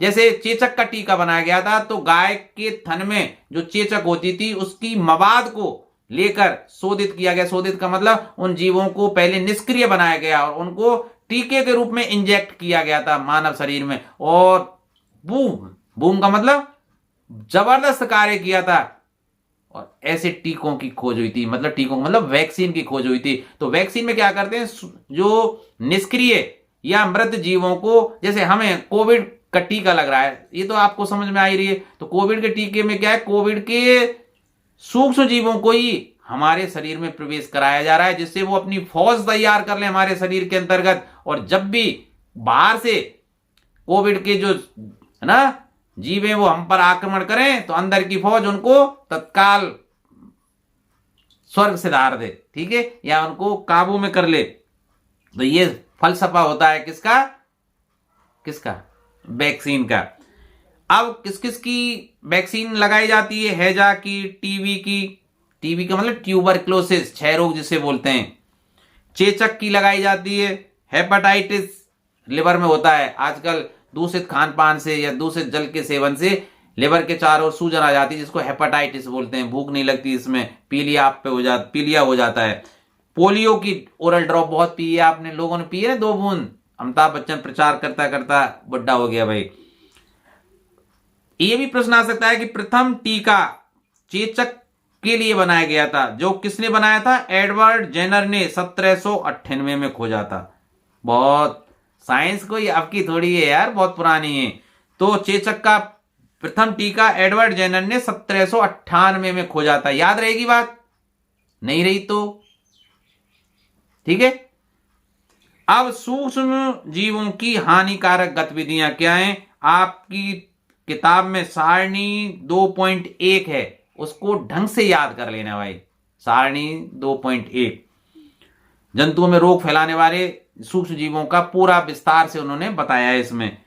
जैसे चेचक का टीका बनाया गया था, तो गाय के थन में जो चेचक होती थी उसकी मवाद को लेकर शोधित किया गया। शोधित का मतलब उन जीवों को पहले निष्क्रिय बनाया गया और उनको टीके के रूप में इंजेक्ट किया गया था मानव शरीर में। और बूम का मतलब जबरदस्त कार्य किया था। और ऐसे टीकों की खोज हुई थी, मतलब टीकों मतलब वैक्सीन की खोज हुई थी। तो वैक्सीन में क्या करते हैं? जो निष्क्रिय या मृत जीवों को, जैसे हमें कोविड का टीका लग रहा है, ये तो आपको समझ में आ ही रही है। तो कोविड के टीके में क्या है? कोविड के सूक्ष्म जीवों को ही हमारे शरीर में प्रवेश कराया जा रहा है, जिससे वो अपनी फौज तैयार कर ले हमारे शरीर के अंतर्गत। और जब भी बाहर से कोविड के जो है ना जीव है वो हम पर आक्रमण करें, तो अंदर की फौज उनको तत्काल स्वर्ग से धार दे, ठीक है, या उनको काबू में कर ले। तो ये फलसफा होता है किसका? वैक्सीन का। अब किस किस की वैक्सीन लगाई जाती है? हैजा की, टीबी की, टीबी का मतलब ट्यूबरक्लोसिस, क्षय रोग जिसे बोलते हैं। चेचक की लगाई जाती है। हेपेटाइटिस लिवर में होता है। आजकल दूषित खान पान से या दूषित जल के सेवन से लिवर के चारों ओर सूजन आ जाती है, जिसको हेपेटाइटिस बोलते हैं। भूख नहीं लगती, इसमें पीलिया हो जाता है। पोलियो की ओरल ड्रॉप बहुत पी है आपने, लोगों ने पी है 2 बूंद। अमिताभ बच्चन प्रचार करता करता बुढ़ा हो गया भाई। ये भी प्रश्न आ सकता है कि प्रथम टीका चेचक के लिए बनाया गया था, जो किसने बनाया था? एडवर्ड जेनर ने 1798 में खोजा था। बहुत साइंस कोई आपकी थोड़ी है यार, बहुत पुरानी है। तो चेचक का प्रथम टीका एडवर्ड जेनर ने 1798 में खोजा था। याद रहेगी बात? नहीं रही तो ठीक है। अब सूक्ष्म जीवों की हानिकारक गतिविधियां क्या हैं? आपकी किताब में सारणी 2.1 है, उसको ढंग से याद कर लेना भाई। सारणी 2.1 जंतुओं में रोग फैलाने वाले सूक्ष्म जीवों का पूरा विस्तार से उन्होंने बताया है इसमें।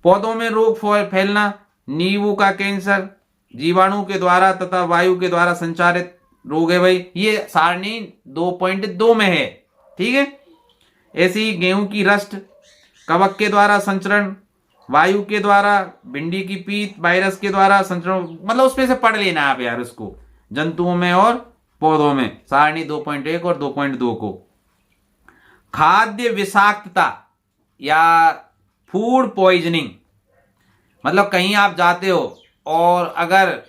पौधों में रोग फैलना, नींबू का कैंसर, जीवाणु के द्वारा तथा वायु के द्वारा संचारित रोग है भाई, ये सारणी 2.2 में है। ठीक है। ऐसे ही गेहूं की रस्ट, कवक के द्वारा संचरण, वायु के द्वारा, भिंडी की पीत वायरस के द्वारा संचरण, मतलब उसमें से पढ़ लेना आप यार उसको, जंतुओं में और पौधों में, सारणी 2.1 और 2.2 को। खाद्य विषाक्तता या फूड पॉइजनिंग, मतलब कहीं आप जाते हो और अगर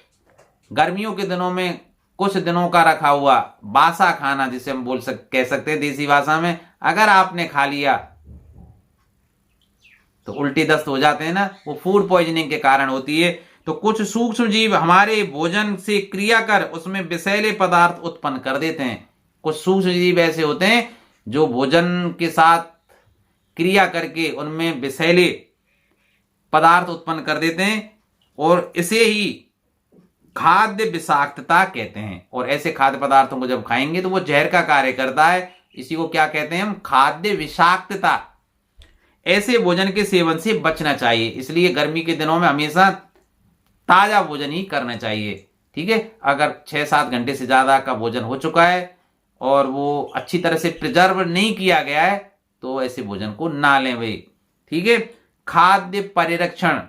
गर्मियों के दिनों में कुछ दिनों का रखा हुआ बासा खाना, जिसे हम कह सकते हैं देसी भाषा में, अगर आपने खा लिया तो उल्टी दस्त हो जाते हैं ना, वो फूड पॉइजनिंग के कारण होती है। तो कुछ सूक्ष्म जीव हमारे भोजन से क्रिया कर उसमें विषैले पदार्थ उत्पन्न कर देते हैं। कुछ सूक्ष्म जीव ऐसे होते हैं जो भोजन के साथ क्रिया करके उनमें विषैले पदार्थ उत्पन्न कर देते हैं, और इसे ही खाद्य विषाक्तता कहते हैं। और ऐसे खाद्य पदार्थों को जब खाएंगे तो वो जहर का कार्य करता है, इसी को क्या कहते हैं हम? खाद्य विषाक्तता। ऐसे भोजन के सेवन से बचना चाहिए, इसलिए गर्मी के दिनों में हमेशा ताजा भोजन ही करना चाहिए। ठीक है। अगर 6-7 घंटे से ज्यादा का भोजन हो चुका है और वो अच्छी तरह से प्रिजर्व नहीं किया गया है तो ऐसे भोजन को ना लें भाई। ठीक है। खाद्य परिरक्षण,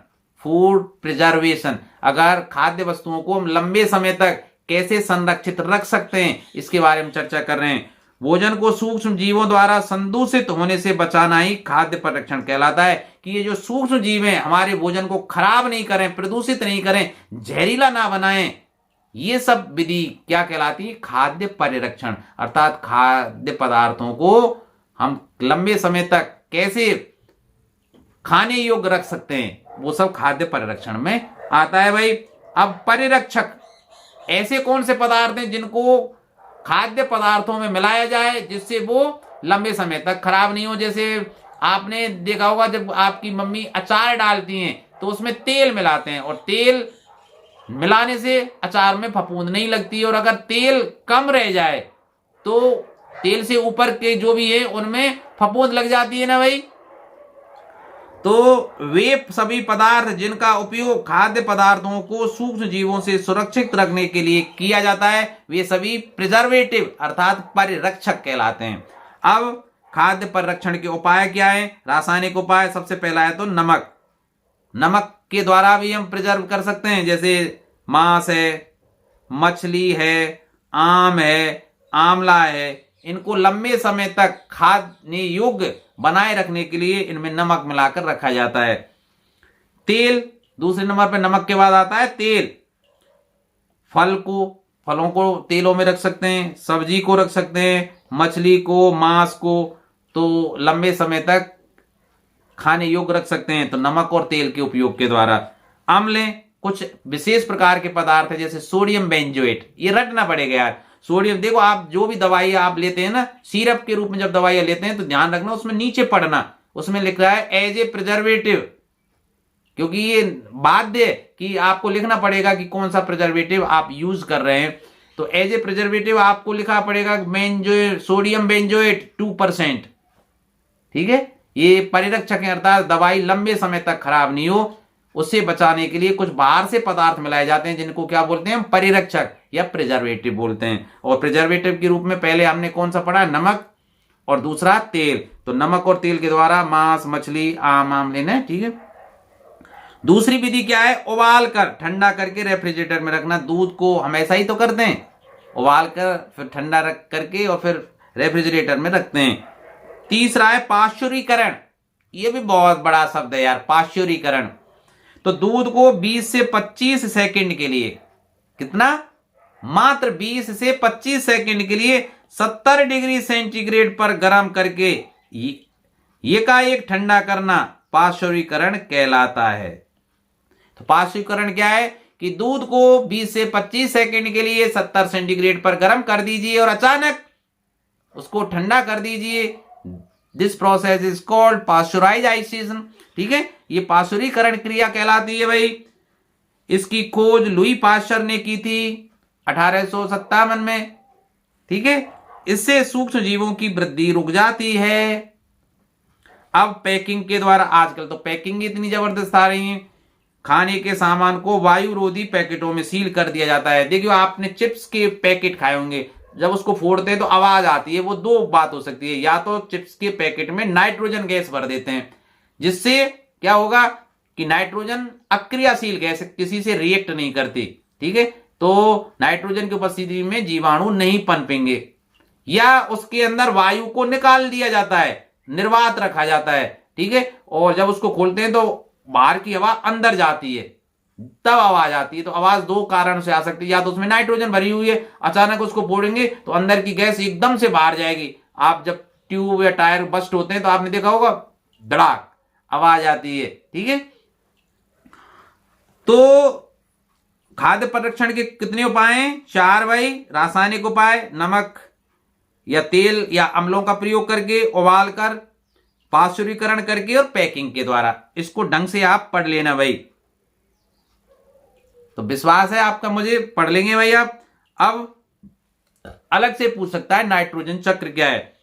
फूड प्रिजर्वेशन, अगर खाद्य वस्तुओं को हम लंबे समय तक कैसे संरक्षित रख सकते हैं इसके बारे में चर्चा कर रहे हैं। भोजन को सूक्ष्म जीवों द्वारा संदूषित होने से बचाना ही खाद्य परिरक्षण कहलाता है, कि ये जो सूक्ष्म जीव हैं हमारे भोजन को खराब नहीं करें, प्रदूषित नहीं करें, जहरीला ना बनाएं, ये सब विधि क्या कहलाती है? खाद्य परिरक्षण। अर्थात खाद्य पदार्थों को हम लंबे समय तक कैसे खाने योग्य रख सकते हैं, वो सब खाद्य परिरक्षण में आता है भाई। अब परिरक्षक ऐसे कौन से पदार्थ हैं जिनको खाद्य पदार्थों में मिलाया जाए जिससे वो लंबे समय तक खराब नहीं हो? जैसे आपने देखा होगा जब आपकी मम्मी अचार डालती हैं तो उसमें तेल मिलाते हैं, और तेल मिलाने से अचार में फफूंद नहीं लगती, और अगर तेल कम रह जाए तो तेल से ऊपर के जो भी है उनमें फफूंद लग जाती है ना भाई। तो वे सभी पदार्थ जिनका उपयोग खाद्य पदार्थों को सूक्ष्म जीवों से सुरक्षित रखने के लिए किया जाता है, वे सभी प्रिजर्वेटिव अर्थात परिरक्षक कहलाते हैं। अब खाद्य परिरक्षण के उपाय क्या है? रासायनिक उपाय सबसे पहला है तो नमक। नमक के द्वारा भी हम प्रिजर्व कर सकते हैं, जैसे मांस है, मछली है, आम है, आंवला है, इनको लंबे समय तक खाने योग्य बनाए रखने के लिए इनमें नमक मिलाकर रखा जाता है। तेल दूसरे नंबर पर, नमक के बाद आता है तेल। फलों को तेलों में रख सकते हैं, सब्जी को रख सकते हैं, मछली को, मांस को तो लंबे समय तक खाने योग्य रख सकते हैं, तो नमक और तेल के उपयोग के द्वारा। अम्ल कुछ विशेष प्रकार के पदार्थ है जैसे सोडियम बेंजोएट, ये रटना पड़ेगा यार। सोडियम, देखो आप जो भी दवाई आप लेते हैं ना, सिरप के रूप में जब दवाइयां लेते हैं तो ध्यान रखना उसमें नीचे पढ़ना, उसमें लिख रहा है एज ए प्रिजर्वेटिव, क्योंकि ये बाध्य है कि आपको लिखना पड़ेगा कि कौन सा प्रिजर्वेटिव आप यूज कर रहे हैं। तो एज ए प्रिजर्वेटिव आपको लिखा पड़ेगा सोडियम बेंजोएट 2%। ठीक है। ये परिरक्षक है, अर्थात दवाई लंबे समय तक खराब नहीं हो। उससे बचाने के लिए कुछ बाहर से पदार्थ मिलाए जाते हैं, जिनको क्या बोलते हैं हम, परिरक्षक या प्रिजर्वेटिव बोलते हैं। और प्रिजर्वेटिव के रूप में पहले हमने कौन सा पढ़ा, नमक, और दूसरा तेल। तो नमक और तेल के द्वारा मांस, मछली, आम लेना है, ठीक है। दूसरी विधि क्या है, उबाल कर ठंडा करके रेफ्रिजरेटर में रखना। दूध को हम ऐसा ही तो करते हैं, उबाल कर फिर ठंडा रख करके और फिर रेफ्रिजरेटर में रखते हैं। तीसरा है पाश्चुरीकरण। ये भी बहुत बड़ा शब्द है यार, पाश्चुरीकरण। तो दूध को 20 से 25 सेकंड के लिए, कितना, मात्र 20 से 25 सेकंड के लिए 70 डिग्री सेंटीग्रेड पर गर्म करके एकाएक ठंडा करना पाश्चुरीकरण कहलाता है। तो पाश्चुरीकरण क्या है कि दूध को 20 से 25 सेकंड के लिए 70 सेंटीग्रेड पर गर्म कर दीजिए और अचानक उसको ठंडा कर दीजिए। This process is called pasteurisation, ठीक है। ये पाश्चुरीकरण क्रिया कहलाती है भाई। इसकी खोज लुई पाश्चर ने की थी 1857 में, ठीक है। इससे सूक्ष्म जीवों की वृद्धि रुक जाती है। अब पैकिंग के द्वारा, आजकल तो पैकिंग इतनी जबरदस्त आ रही है, खाने के सामान को वायुरोधी पैकेटों में सील कर दिया जाता है। देखियो आपने चिप्स के पैकेट खाए होंगे, जब उसको फोड़ते हैं तो आवाज आती है। वो दो बात हो सकती है, या तो चिप्स के पैकेट में नाइट्रोजन गैस भर देते हैं, जिससे क्या होगा कि नाइट्रोजन अक्रियाशील गैस, किसी से रिएक्ट नहीं करती, ठीक है। तो नाइट्रोजन की उपस्थिति में जीवाणु नहीं पनपेंगे, या उसके अंदर वायु को निकाल दिया जाता है, निर्वात रखा जाता है, ठीक है। और जब उसको खोलते हैं तो बाहर की हवा अंदर जाती है, तब आवाज आती है। तो आवाज दो कारण से आ सकती है, या तो उसमें नाइट्रोजन भरी हुई है, अचानक उसको फोड़ेंगे तो अंदर की गैस एकदम से बाहर जाएगी। आप जब ट्यूब या टायर बस्ट होते हैं तो आपने देखा होगा धड़ाक आवाज आती है, ठीक है। तो खाद्य परिरक्षण के कितने उपाय हैं, 4 भाई। रासायनिक उपाय, नमक या तेल या अम्लों का प्रयोग करके, उबाल कर, पाश्चुरीकरण करके और पैकिंग के द्वारा। इसको ढंग से आप पढ़ लेना भाई। तो विश्वास है आपका, मुझे पढ़ लेंगे भाई आप। अब अलग से पूछ सकता है नाइट्रोजन चक्र क्या है।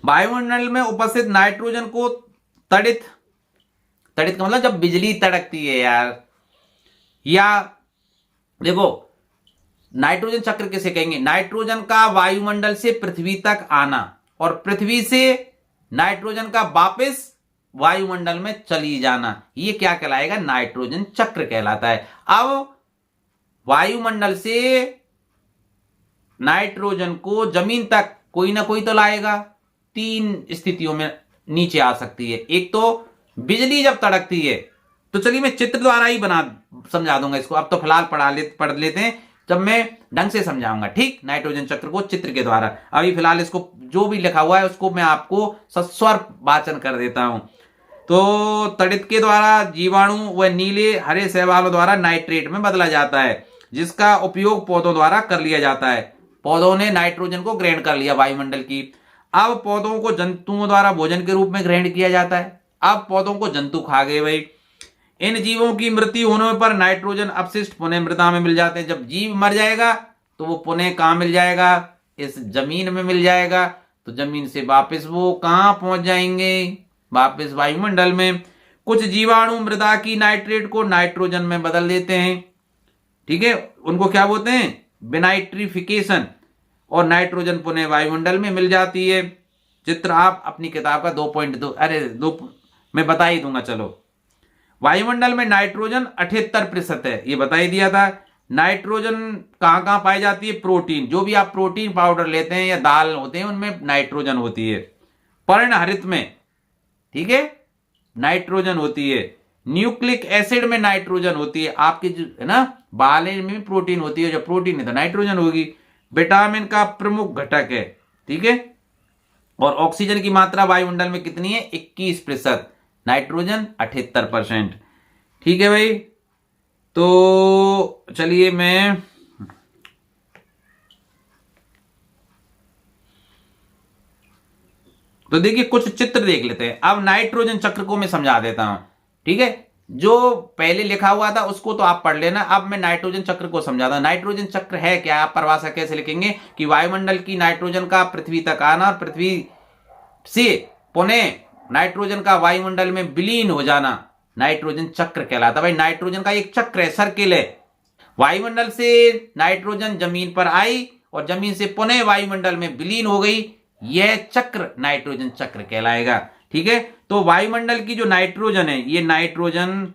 वायुमंडल में उपस्थित नाइट्रोजन को तड़ित का मतलब जब बिजली तड़कती है यार, या देखो नाइट्रोजन चक्र किसे कहेंगे, नाइट्रोजन का वायुमंडल से पृथ्वी तक आना और पृथ्वी से नाइट्रोजन का वापस वायुमंडल में चली जाना, ये क्या कहलाएगा, नाइट्रोजन चक्र कहलाता है। अब वायुमंडल से नाइट्रोजन को जमीन तक कोई ना कोई तो लाएगा। 3 स्थितियों में नीचे आ सकती है। एक तो बिजली जब तड़कती है, तो चलिए मैं चित्र द्वारा ही समझा दूंगा इसको। अब तो फिलहाल पढ़ लेते हैं, जब मैं ढंग से समझाऊंगा, ठीक, नाइट्रोजन चक्र को चित्र के द्वारा। अभी फिलहाल इसको जो भी लिखा हुआ है उसको मैं आपको सस्वर वाचन कर देता हूं। तो तड़ित के द्वारा जीवाणु व नीले हरे शैवालों द्वारा नाइट्रेट में बदला जाता है, जिसका उपयोग पौधों द्वारा कर लिया जाता है। पौधों ने नाइट्रोजन को ग्रहण कर लिया वायुमंडल की। अब पौधों को जंतुओं द्वारा भोजन के रूप में ग्रहण किया जाता है। अब पौधों को जंतु खा गए भाई। इन जीवों की मृत्यु होने पर नाइट्रोजन अपशिष्ट पुनः मृदा में मिल जाते हैं। जब जीव मर जाएगा तो वो पुनः कहां मिल जाएगा, इस जमीन में मिल जाएगा। तो जमीन से वापस वो कहां पहुंच जाएंगे, वापस वायुमंडल में। कुछ जीवाणु मृदा की नाइट्रेट को नाइट्रोजन में बदल देते हैं, ठीक है, उनको क्या बोलते हैं, विनाइट्रिफिकेशन, और नाइट्रोजन पुनः वायुमंडल में मिल जाती है। चित्र आप अपनी किताब का 2.2 मैं बता ही दूंगा। चलो, वायुमंडल में नाइट्रोजन 78% है, ये बता ही दिया था। नाइट्रोजन कहां कहां पाई जाती है, प्रोटीन, जो भी आप प्रोटीन पाउडर लेते हैं या दाल होते हैं उनमें नाइट्रोजन होती है। पर्णहरित में, ठीक है, नाइट्रोजन होती है। न्यूक्लिक एसिड में नाइट्रोजन होती है। आपके जो है ना बाले में प्रोटीन होती है, जो प्रोटीन है तो नाइट्रोजन होगी। विटामिन का प्रमुख घटक है, ठीक है। और ऑक्सीजन की मात्रा वायुमंडल में कितनी है, 21%, नाइट्रोजन 78%, ठीक है भाई। तो चलिए मैं तो देखिए कुछ चित्र देख लेते हैं। अब नाइट्रोजन चक्र को मैं समझा देता हूं, ठीक है। जो पहले लिखा हुआ था उसको तो आप पढ़ लेना। अब मैं नाइट्रोजन चक्र को समझाता हूं। नाइट्रोजन चक्र है क्या, आप परिभाषा कैसे लिखेंगे कि वायुमंडल की नाइट्रोजन का पृथ्वी तक आना और पृथ्वी से पुनः नाइट्रोजन का वायुमंडल में विलीन हो जाना, नाइट्रोजन चक्र कहलाता है। भाई नाइट्रोजन का एक चक्र है, सर्किल है। वायुमंडल से नाइट्रोजन जमीन पर आई और जमीन से पुनः वायुमंडल में विलीन हो गई, यह चक्र नाइट्रोजन चक्र कहलाएगा। ठीक है, तो वायुमंडल की जो नाइट्रोजन है, ये नाइट्रोजन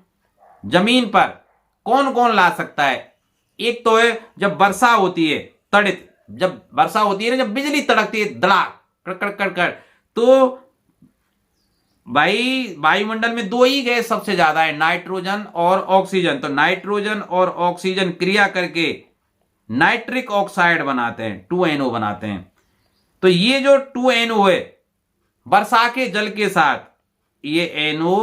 जमीन पर कौन कौन ला सकता है? एक तो है जब वर्षा होती है, तड़ित, जब वर्षा होती है ना, जब बिजली तड़कती है धड़ाक कड़ कड़ कड़, तो भाई वायुमंडल में दो ही गैस सबसे ज्यादा है, नाइट्रोजन और ऑक्सीजन। तो नाइट्रोजन और ऑक्सीजन क्रिया करके नाइट्रिक ऑक्साइड बनाते हैं, 2NO बनाते हैं। तो ये जो 2NO है वर्षा के जल के साथ, ये NO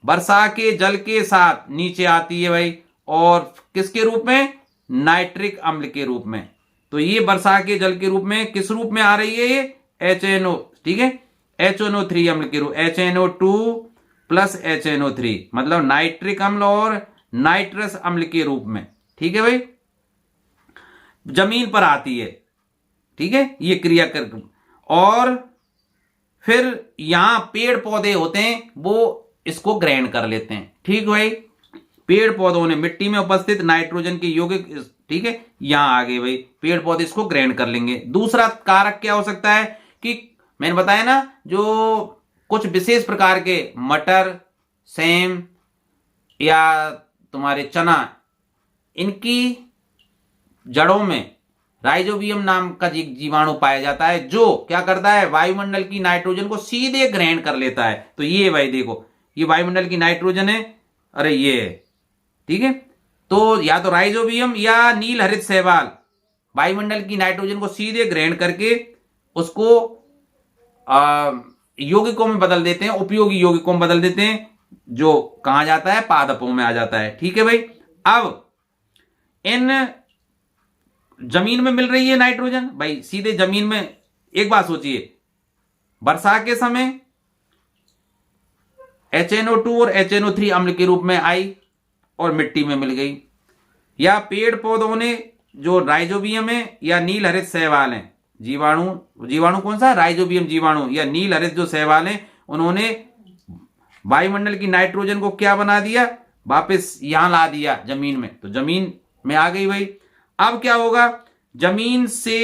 वर्षा के जल के साथ नीचे आती है भाई, और किसके रूप में? नाइट्रिक अम्ल के रूप में। तो ये वर्षा के जल के रूप में किस रूप में आ रही है? ये HNO, ठीक है, HNO3 अम्ल के रूप, HNO2 प्लस HNO3, मतलब नाइट्रिक अम्ल और नाइट्रस अम्ल के रूप में। ठीक है भाई, जमीन पर आती है। ठीक है, ये क्रिया कर, और फिर यहां पेड़ पौधे होते हैं वो इसको ग्रहण कर लेते हैं। ठीक भाई, पेड़ पौधों ने मिट्टी में उपस्थित नाइट्रोजन के यौगिक, ठीक है, यहां आ गए भाई, पेड़ पौधे इसको ग्रहण कर लेंगे। दूसरा कारक क्या हो सकता है कि मैंने बताया ना, जो कुछ विशेष प्रकार के मटर, सेम या तुम्हारे चना, इनकी जड़ों में राइजोबियम नाम का जीवाणु पाया जाता है, जो क्या करता है? वायुमंडल की नाइट्रोजन को सीधे ग्रहण कर लेता है। तो ये भाई देखो, ये वायुमंडल की नाइट्रोजन है, अरे ये है, ठीक है। तो या तो राइजोबियम या नील हरित शैवाल वायुमंडल की नाइट्रोजन को सीधे ग्रहण करके उसको यौगिकों में बदल देते हैं, उपयोगी यौगिकों में बदल देते हैं, जो कहां जाता है? पादपों में आ जाता है। ठीक है भाई, अब इन जमीन में मिल रही है नाइट्रोजन, भाई सीधे जमीन में। एक बात सोचिए, वर्षा के समय HNO2 और HNO3 अम्ल के रूप में आई और मिट्टी में मिल गई, या पेड़ पौधों ने जो राइजोबियम है या नील हरित शैवाल है, जीवाणु कौन सा? राइजोबियम जीवाणु या नील हरित जो शैवाल है, उन्होंने वायुमंडल की नाइट्रोजन को क्या बना दिया? वापस यहां ला दिया जमीन में, तो जमीन में आ गई भाई। अब क्या होगा? जमीन से,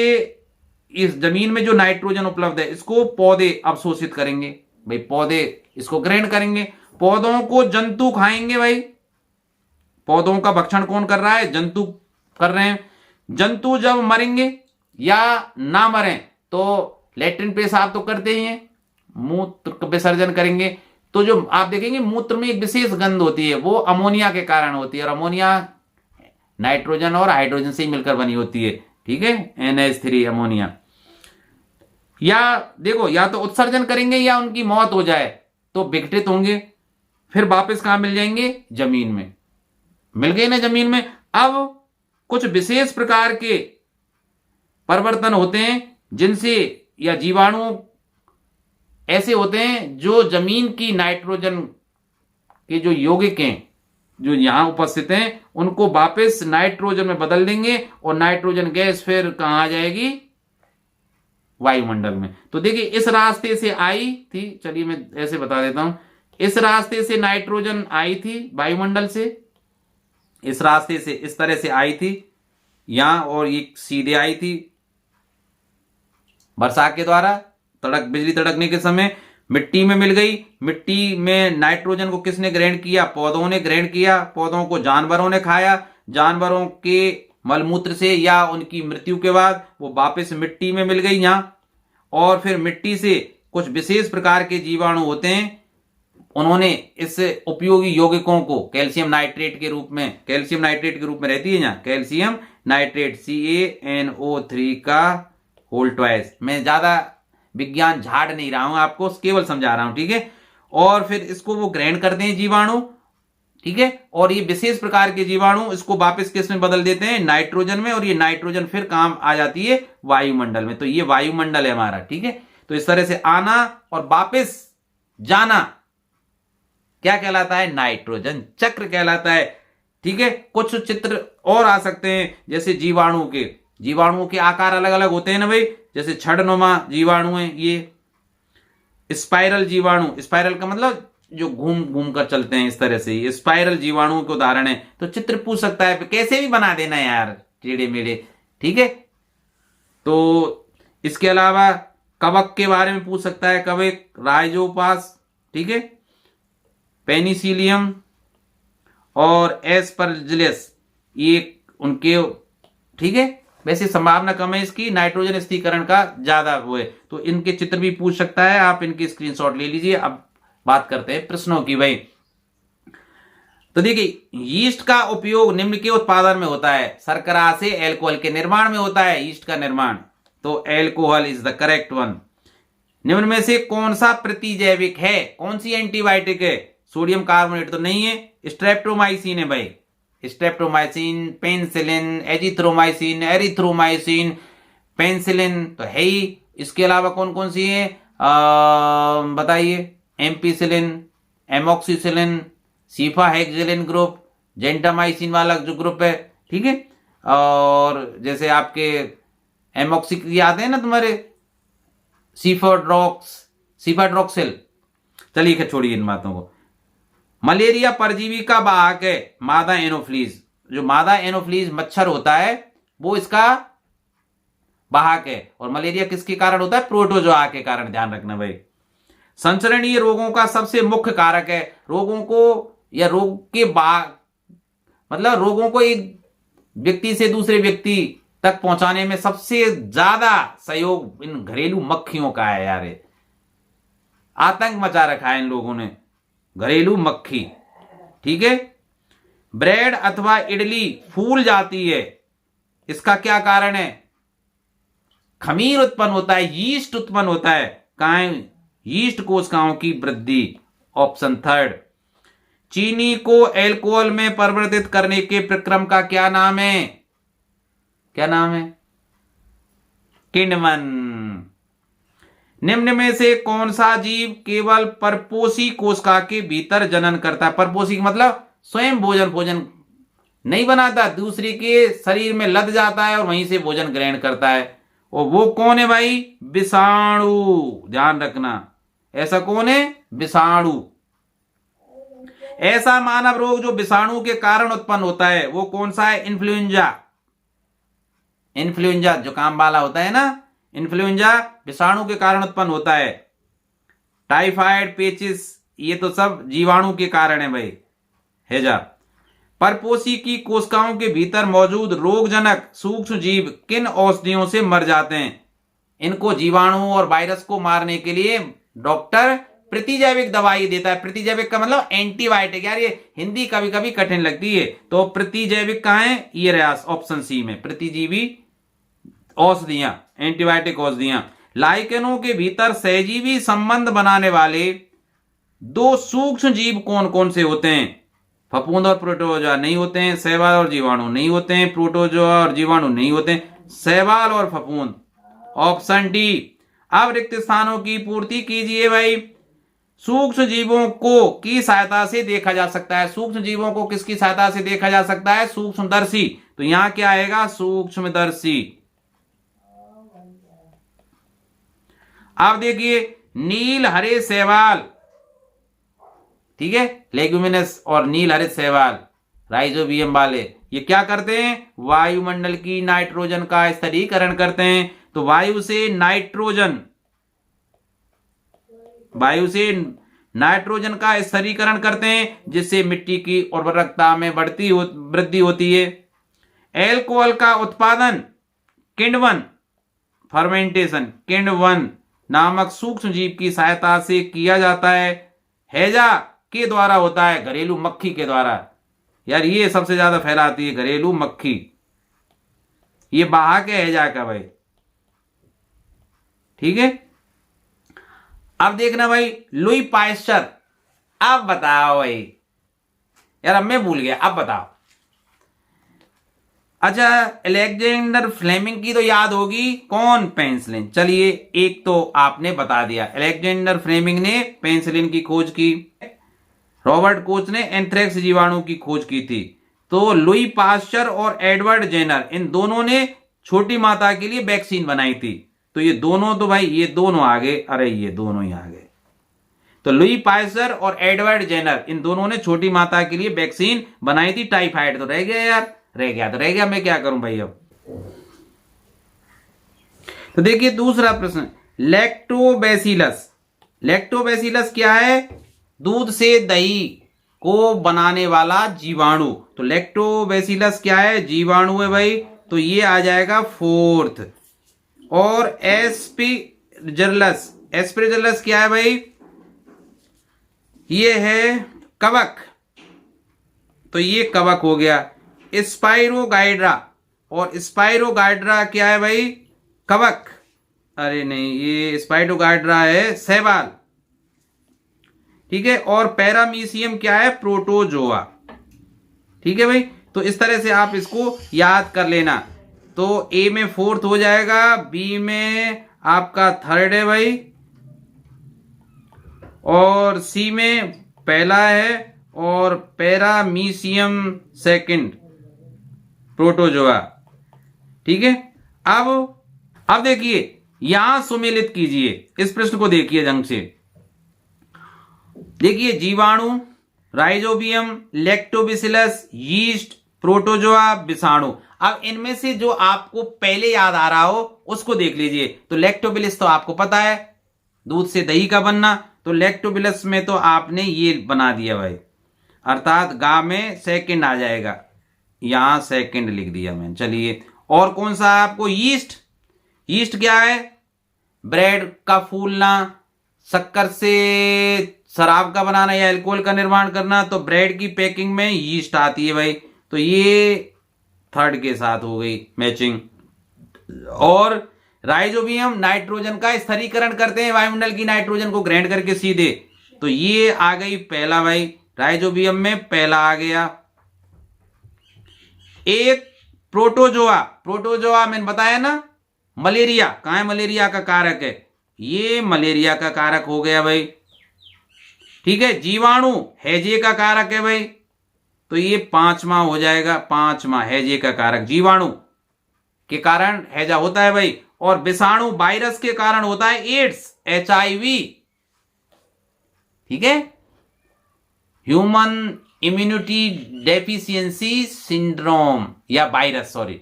इस जमीन में जो नाइट्रोजन उपलब्ध है इसको पौधे अवशोषित करेंगे भाई, पौधे इसको ग्रहण करेंगे, पौधों को जंतु खाएंगे भाई। पौधों का भक्षण कौन कर रहा है? जंतु कर रहे हैं। जंतु जब मरेंगे या ना मरें तो लैट्रिन पेशाब तो करते ही हैं, मूत्र विसर्जन करेंगे। तो जो आप देखेंगे मूत्र में एक विशेष गंध होती है, वो अमोनिया के कारण होती है, और अमोनिया नाइट्रोजन और हाइड्रोजन से ही मिलकर बनी होती है। ठीक है, NH3 अमोनिया। या देखो, या तो उत्सर्जन करेंगे या उनकी मौत हो जाए तो विघटित होंगे, फिर वापस कहां मिल जाएंगे? जमीन में मिल गए ना, जमीन में। अब कुछ विशेष प्रकार के परिवर्तन होते हैं जिनसे, या जीवाणु ऐसे होते हैं जो जमीन की नाइट्रोजन के जो यौगिक हैं जो यहां उपस्थित हैं उनको वापस नाइट्रोजन में बदल देंगे, और नाइट्रोजन गैस फिर कहां आ जाएगी? वायुमंडल में। तो देखिए, इस रास्ते से आई थी, चलिए मैं ऐसे बता देता हूं, इस रास्ते से नाइट्रोजन आई थी वायुमंडल से, इस रास्ते से इस तरह से आई थी यहां, और ये सीधे आई थी वर्षा के द्वारा, बिजली तड़कने के समय मिट्टी में मिल गई। मिट्टी में नाइट्रोजन को किसने ग्रहण किया? पौधों ने ग्रहण किया। पौधों को जानवरों ने खाया, जानवरों के मलमूत्र से या उनकी मृत्यु के बाद वो वापस मिट्टी में मिल गई यहां, और फिर मिट्टी से कुछ विशेष प्रकार के जीवाणु होते हैं, उन्होंने इस उपयोगी यौगिकों को कैल्शियम नाइट्रेट के रूप में, कैल्शियम नाइट्रेट के रूप में रहती है यहां कैल्शियम नाइट्रेट, CaNO3 का होल ट्वाइस। मैं ज्यादा विज्ञान झाड़ नहीं रहा हूं आपको, केवल समझा रहा हूं, ठीक है। और फिर इसको वो ग्रहण करते हैं जीवाणु, ठीक है, और ये विशेष प्रकार के जीवाणु इसको वापस किस में बदल देते हैं? नाइट्रोजन में, और ये नाइट्रोजन फिर काम आ जाती है वायुमंडल में। तो ये वायुमंडल है हमारा, ठीक है। तो इस तरह से आना और वापस जाना क्या कहलाता है? नाइट्रोजन चक्र कहलाता है, ठीक है। कुछ चित्र और आ सकते हैं, जैसे जीवाणुओं के आकार अलग अलग होते हैं ना भाई, जैसे छड़नुमा जीवाणु है, ये स्पाइरल जीवाणु, स्पाइरल का मतलब जो घूम घूम कर चलते हैं इस तरह से, ये स्पाइरल जीवाणुओं के उदाहरण है। तो चित्र पूछ सकता है, कैसे भी बना देना यार टेढ़े मेढ़े, ठीक है। तो इसके अलावा कवक के बारे में पूछ सकता है, कवक, राइजोपास, ठीक है, पेनिसिलियम और एस्परजिलस, ये उनके, ठीक है। वैसे संभावना कम है इसकी, नाइट्रोजन स्थिरीकरण का ज्यादा वो है, तो इनके चित्र भी पूछ सकता है, आप इनकी स्क्रीनशॉट ले लीजिए। अब बात करते हैं प्रश्नों की भाई। तो देखिए, यीस्ट का उपयोग निम्न के उत्पादन में होता है, शर्करा से एल्कोहल के निर्माण में होता है यीस्ट का निर्माण, तो alcohol is the correct one. निम्न में से कौन सा प्रतिजैविक है, कौन सी एंटीबायोटिक है? सोडियम कार्बोनेट तो नहीं है, स्ट्रेप्टोमाइसिन है भाई, streptomycin, penicillin, azithromycin, erythromycin, penicillin तो है ही। इसके अलावा कौन कौन सी है बताइए? एम्पिसिलिन, एमोक्सिसिलिन, सीफाहेक्सिलिन ग्रुप, जेंटामाइसिन वाला जो ग्रुप है, ठीक है। और जैसे आपके एमोक्सिक याद है ना तुम्हारे, सीफाड्रोक्सिल। चलिए छोड़िए इन बातों को। मलेरिया परजीवी का वाहक है मादा एनोफ्लीज, जो मादा एनोफ्लीज मच्छर होता है वो इसका वाहक है। और मलेरिया किसके कारण होता है? प्रोटोजोआ के कारण, ध्यान रखना भाई। संचरणीय रोगों का सबसे मुख्य कारक है, रोगों को या रोग के मतलब रोगों को एक व्यक्ति से दूसरे व्यक्ति तक पहुंचाने में सबसे ज्यादा सहयोग इन घरेलू मक्खियों का है यार। आतंक मचा रखा है इन लोगों ने, घरेलू मक्खी, ठीक है। ब्रेड अथवा इडली फूल जाती है, इसका क्या कारण है? खमीर उत्पन्न होता है, यीस्ट उत्पन्न होता है, कहां? यीस्ट कोशिकाओं की वृद्धि, ऑप्शन थर्ड। चीनी को एल्कोहल में परिवर्तित करने के प्रक्रम का क्या नाम है? क्या नाम है? किण्वन। निम्न में से कौन सा जीव केवल परपोषी कोशिका के भीतर जनन करता है? परपोषी मतलब स्वयं भोजन नहीं बनाता, दूसरे के शरीर में लद जाता है और वहीं से भोजन ग्रहण करता है, और वो कौन है भाई? विषाणु। ध्यान रखना, ऐसा कौन है? विषाणु। ऐसा मानव रोग जो विषाणु के कारण उत्पन्न होता है वो कौन सा है? इन्फ्लुएंजा। इन्फ्लुएंजा जुकाम वाला होता है ना, इन्फ्लुएंजा विषाणु के कारण उत्पन्न होता है। टाइफाइड, पेचिस, ये तो सब जीवाणु के कारण है भाई, हैजा। परपोषी की कोशिकाओं के भीतर मौजूद रोगजनक सूक्ष्म जीव किन औषधियों से मर जाते हैं? इनको जीवाणु और वायरस को मारने के लिए डॉक्टर प्रतिजैविक दवाई देता है। प्रतिजैविक का मतलब एंटीबायोटिक, यार ये हिंदी कभी कभी कठिन लगती है। तो प्रतिजैविक कहां है? ये रहा ऑप्शन सी में, प्रतिजीवी औषधियां, एंटीबायोटिक औषधियां। लाइकेनों के भीतर सहजीवी संबंध बनाने वाले दो सूक्ष्म जीव कौन कौन से होते हैं? फफूंद और प्रोटोजोआ नहीं होते हैं, शैवाल और जीवाणु नहीं होते हैं, प्रोटोजोआ और जीवाणु नहीं होते हैं, शैवाल और फफूंद, ऑप्शन डी। अब रिक्त स्थानों की पूर्ति कीजिए भाई। सूक्ष्म जीवों को की सहायता से देखा जा सकता है, सूक्ष्म जीवों को किसकी सहायता से देखा जा सकता है? सूक्ष्मदर्शी। तो यहां क्या आएगा? सूक्ष्मदर्शी। अब देखिए, नील हरे शैवाल, ठीक है, लेग्यूमिनस और नील हरित शैवाल राइजोबियम वाले, ये क्या करते हैं? वायुमंडल की नाइट्रोजन का स्थिरीकरण करते हैं। तो वायु से नाइट्रोजन का स्थिरीकरण करते हैं, जिससे मिट्टी की उर्वरकता में वृद्धि होती है। एल्कोहल का उत्पादन किण्वन, फर्मेंटेशन, किण्वन नामक सूक्ष्म जीव की सहायता से किया जाता है, हैजा के द्वारा होता है, घरेलू मक्खी के द्वारा। यार ये सबसे ज्यादा फैलाती है घरेलू मक्खी, ये वाहक है हैजा का भाई, ठीक है। अब देखना भाई, लुई पास्चर। अब बताओ भाई, यार अब मैं भूल गया, अब बताओ। अच्छा, अलेक्जेंडर फ्लेमिंग की तो याद होगी, कौन? पेनिसिलिन। चलिए, एक तो आपने बता दिया, अलेक्जेंडर फ्लेमिंग ने पेनिसिलिन की खोज की, रॉबर्ट कोच ने एंथ्रेक्स जीवाणु की खोज की थी। तो लुई पास्चर और एडवर्ड जेनर, इन दोनों ने छोटी माता के लिए वैक्सीन बनाई थी। तो ये दोनों तो भाई, ये दोनों आ गए, अरे ये दोनों ही आ गए। तो लुई पास्चर और एडवर्ड जेनर, इन दोनों ने छोटी माता के लिए वैक्सीन बनाई थी टाइफाइड। तो रह गया यार, रह गया तो रह गया, मैं क्या करूं भाई अब। तो देखिए दूसरा प्रश्न, लैक्टोबैसिलस। लैक्टोबैसिलस क्या है? दूध से दही को बनाने वाला जीवाणु। तो लैक्टोबैसिलस क्या है? जीवाणु है भाई। तो ये आ जाएगा फोर्थ। और एस्परजिलस, एस्परजिलस क्या है भाई? ये है कवक। तो ये कवक हो गया। स्पाइरोगाइड्रा, और स्पाइरोगाइड्रा क्या है भाई? कवक। अरे नहीं, ये स्पाइरोगाइड्रा है शैवाल। ठीक है। और पैरामीशियम क्या है? प्रोटोजोआ। ठीक है भाई। तो इस तरह से आप इसको याद कर लेना। तो ए में फोर्थ हो जाएगा, बी में आपका थर्ड है भाई, और सी में पहला है, और पैरामीशियम सेकंड, प्रोटोजोआ। ठीक है। अब देखिए यहां सुमेलित कीजिए, इस प्रश्न को देखिए ढंग से। देखिए जीवाणु, राइजोबियम, लैक्टोबैसिलस, यीस्ट, प्रोटोजोआ, विषाणु। अब इनमें से जो आपको पहले याद आ रहा हो उसको देख लीजिए। तो लैक्टोबैसिलस तो आपको पता है, दूध से दही का बनना। तो लैक्टोबैसिलस में तो आपने ये बना दिया भाई, अर्थात गा में सेकंड आ जाएगा, यहां सेकंड लिख दिया मैंने। चलिए, और कौन सा है आपको? यीस्ट। यीस्ट क्या है? ब्रेड का फूलना, शक्कर से शराब का बनाना या अल्कोहल का निर्माण करना। तो ब्रेड की पैकिंग में यीस्ट आती है भाई। तो ये थर्ड के साथ हो गई मैचिंग। और राइजोबियम नाइट्रोजन का स्थिरीकरण करते हैं, वायुमंडल की नाइट्रोजन को ग्रहण करके सीधे। तो ये आ गई पहला भाई, राइजोबियम में पहला आ गया। एक प्रोटोजोआ, प्रोटोजोआ मैंने बताया ना, मलेरिया। कहां है? मलेरिया का कारक है, ये मलेरिया का कारक हो गया भाई। ठीक है। जीवाणु हैजे का कारक है भाई। तो ये पांचवा हो जाएगा, पांचवा हैजे का कारक। जीवाणु के कारण हैजा होता है भाई। और विषाणु वायरस के कारण होता है एड्स, HIV। ठीक है। ह्यूमन इम्यूनिटी डेफिशिएंसी सिंड्रोम या वायरस, सॉरी,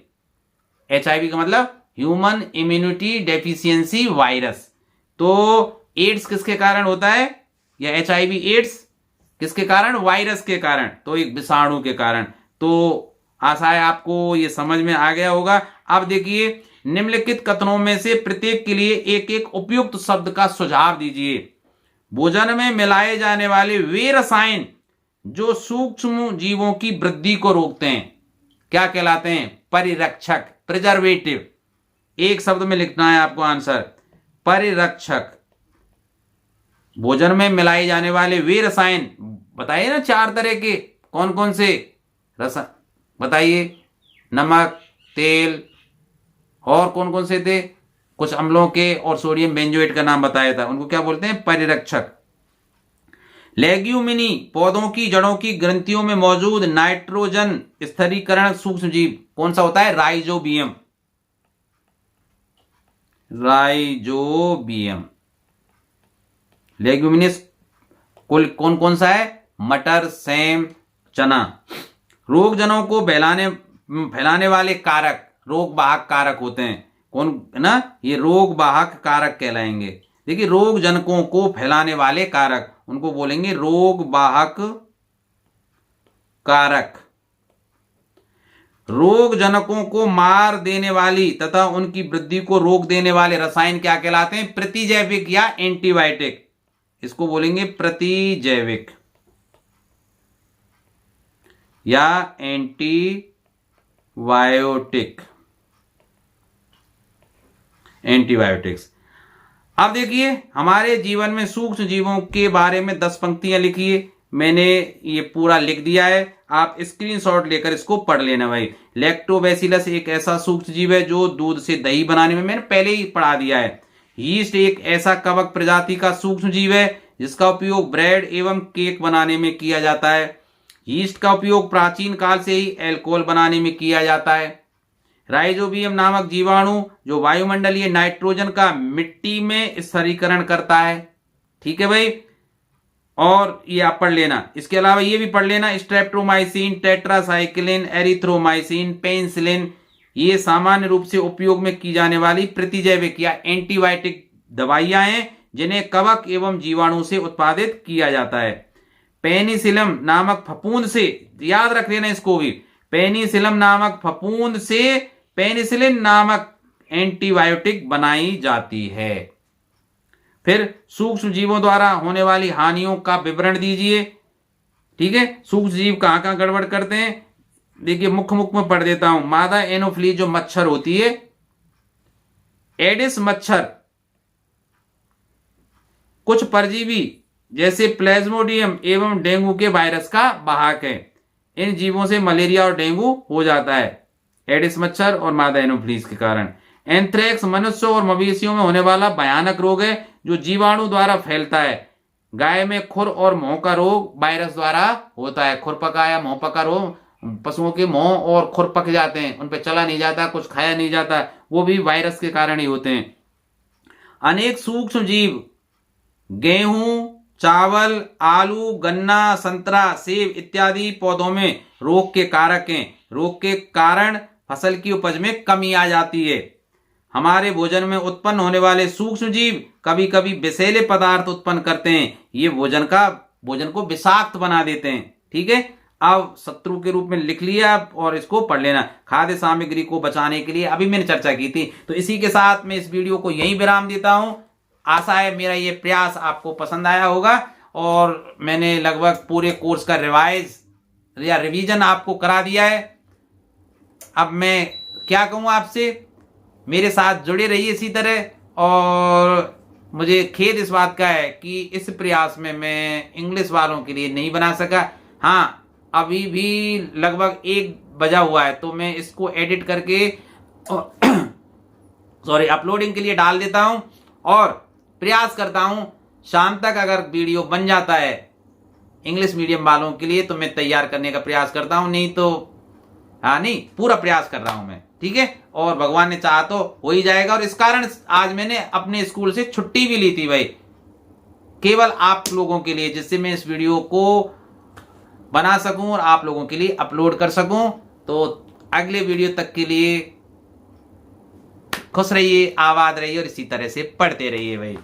HIV का मतलब ह्यूमन इम्यूनिटी डेफिशिएंसी वायरस। तो एड्स किसके कारण होता है, या HIV एड्स किसके कारण? वायरस के कारण। तो एक विषाणु के कारण। तो आशा है आपको ये समझ में आ गया होगा। अब देखिए, निम्नलिखित कथनों में से प्रत्येक के लिए एक एक उपयुक्त शब्द का सुझाव दीजिए। भोजन में मिलाए जाने वाले वे रसायन जो सूक्ष्म जीवों की वृद्धि को रोकते हैं क्या कहलाते हैं? परिरक्षक, प्रिजर्वेटिव। एक शब्द में लिखना है आपको आंसर, परिरक्षक। भोजन में मिलाए जाने वाले वे रसायन बताइए ना, 4 तरह के, कौन कौन से रसायन बताइए? नमक, तेल, और कौन कौन से थे? कुछ अम्लों के और सोडियम बेंजोएट का नाम बताया था, उनको क्या बोलते हैं? परिरक्षक। लेग्यूमिनी, पौधों की जड़ों की ग्रंथियों में मौजूद नाइट्रोजन स्थिरीकरण सूक्ष्म जीव कौन सा होता है? राइजोबियम। राइजोबियम। लेग्यूमिनस कुल कौन कौन सा है? मटर, सेम, चना। रोगजनों को फैलाने वाले कारक रोग वाहक कारक होते हैं, कौन है ना? ये रोग वाहक कारक कहलाएंगे। देखिए, रोग जनकों को फैलाने वाले कारक, उनको बोलेंगे रोग वाहक कारक। रोग जनकों को मार देने वाली तथा उनकी वृद्धि को रोक देने वाले रसायन क्या कहलाते हैं? प्रतिजैविक या एंटीबायोटिक। इसको बोलेंगे प्रतिजैविक या एंटीबायोटिक, एंटीबायोटिक्स। अब देखिए, हमारे जीवन में सूक्ष्म जीवों के बारे में 10 पंक्तियां लिखिए। मैंने ये पूरा लिख दिया है, आप स्क्रीनशॉट लेकर इसको पढ़ लेना भाई। लैक्टोबैसिलस एक ऐसा सूक्ष्म जीव है जो दूध से दही बनाने में, मैंने पहले ही पढ़ा दिया है। यीस्ट एक ऐसा कवक प्रजाति का सूक्ष्म जीव है जिसका उपयोग ब्रेड एवं केक बनाने में किया जाता है। यीस्ट का उपयोग प्राचीन काल से ही अल्कोहल बनाने में किया जाता है। राइजोबियम नामक जीवाणु जो वायुमंडलीय नाइट्रोजन का मिट्टी में स्थिरीकरण करता है। ठीक है भाई। और ये आप पढ़ लेना। इसके अलावा ये भी पढ़ लेना, स्ट्रेप्टोमाइसिन, टेट्रासाइक्लिन, एरिथ्रोमाइसिन, पेनिसिलिन, ये सामान्य रूप से उपयोग में की जाने वाली प्रतिजैविक या एंटीबायोटिक दवाइयां हैं जिन्हें कवक एवं जीवाणु से उत्पादित किया जाता है। पेनिसिलम नामक फफूंद से, याद रख लेना इसको भी, पेनिसिलम नामक फफूंद से पेनिसिलिन नामक एंटीबायोटिक बनाई जाती है। फिर सूक्ष्म जीवों द्वारा होने वाली हानियों का विवरण दीजिए। ठीक है, सूक्ष्म जीव कहां कहां गड़बड़ करते हैं, देखिए मुख्य में पढ़ देता हूं। मादा एनोफ्लीज जो मच्छर होती है, एडिस मच्छर, कुछ परजीवी जैसे प्लाज्मोडियम एवं डेंगू के वायरस का वाहक है। इन जीवों से मलेरिया और डेंगू हो जाता है, एडिस मच्छर और मादा एनोफ्लीज के कारण। एंथ्रेक्स मनुष्यों और मवेशियों में होने वाला भयानक रोग है जो जीवाणु द्वारा फैलता है। गाय में खुर और मुंह का रोग वायरस द्वारा होता है। खुरपका या मुंह पका रोग, पशुओं के मुंह और खुर पक जाते हैं, उन पे चला नहीं जाता, कुछ खाया नहीं जाता, वो भी वायरस के कारण ही होते हैं। अनेक सूक्ष्म जीव गेहूं, चावल, आलू, गन्ना, संतरा, सेब इत्यादि पौधों में रोग के कारक हैं। रोग के कारण फसल की उपज में कमी आ जाती है। हमारे भोजन में उत्पन्न होने वाले सूक्ष्म जीव कभी कभी विषैले पदार्थ उत्पन्न करते हैं, ये भोजन को विषाक्त बना देते हैं। ठीक है, अब शत्रु के रूप में लिख लिया और इसको पढ़ लेना। खाद्य सामग्री को बचाने के लिए अभी मैंने चर्चा की थी। तो इसी के साथ मैं इस वीडियो को यहीं विराम देता हूं। आशा है मेरा ये प्रयास आपको पसंद आया होगा और मैंने लगभग पूरे कोर्स का रिवीजन आपको करा दिया है। अब मैं क्या कहूं आपसे, मेरे साथ जुड़े रहिए इसी तरह। और मुझे खेद इस बात का है कि इस प्रयास में मैं इंग्लिश वालों के लिए नहीं बना सका। हाँ, अभी भी लगभग 1 बजा हुआ है, तो मैं इसको एडिट करके अपलोडिंग के लिए डाल देता हूं और प्रयास करता हूं शाम तक अगर वीडियो बन जाता है इंग्लिश मीडियम वालों के लिए तो मैं तैयार करने का प्रयास करता हूं, नहीं तो नहीं, पूरा प्रयास कर रहा हूं मैं। ठीक है, और भगवान ने चाहा तो हो ही जाएगा। और इस कारण आज मैंने अपने स्कूल से छुट्टी भी ली थी भाई, केवल आप लोगों के लिए, जिससे मैं इस वीडियो को बना सकूं और आप लोगों के लिए अपलोड कर सकूं। तो अगले वीडियो तक के लिए खुश रहिए, आबाद रहिए और इसी तरह से पढ़ते रहिए भाई।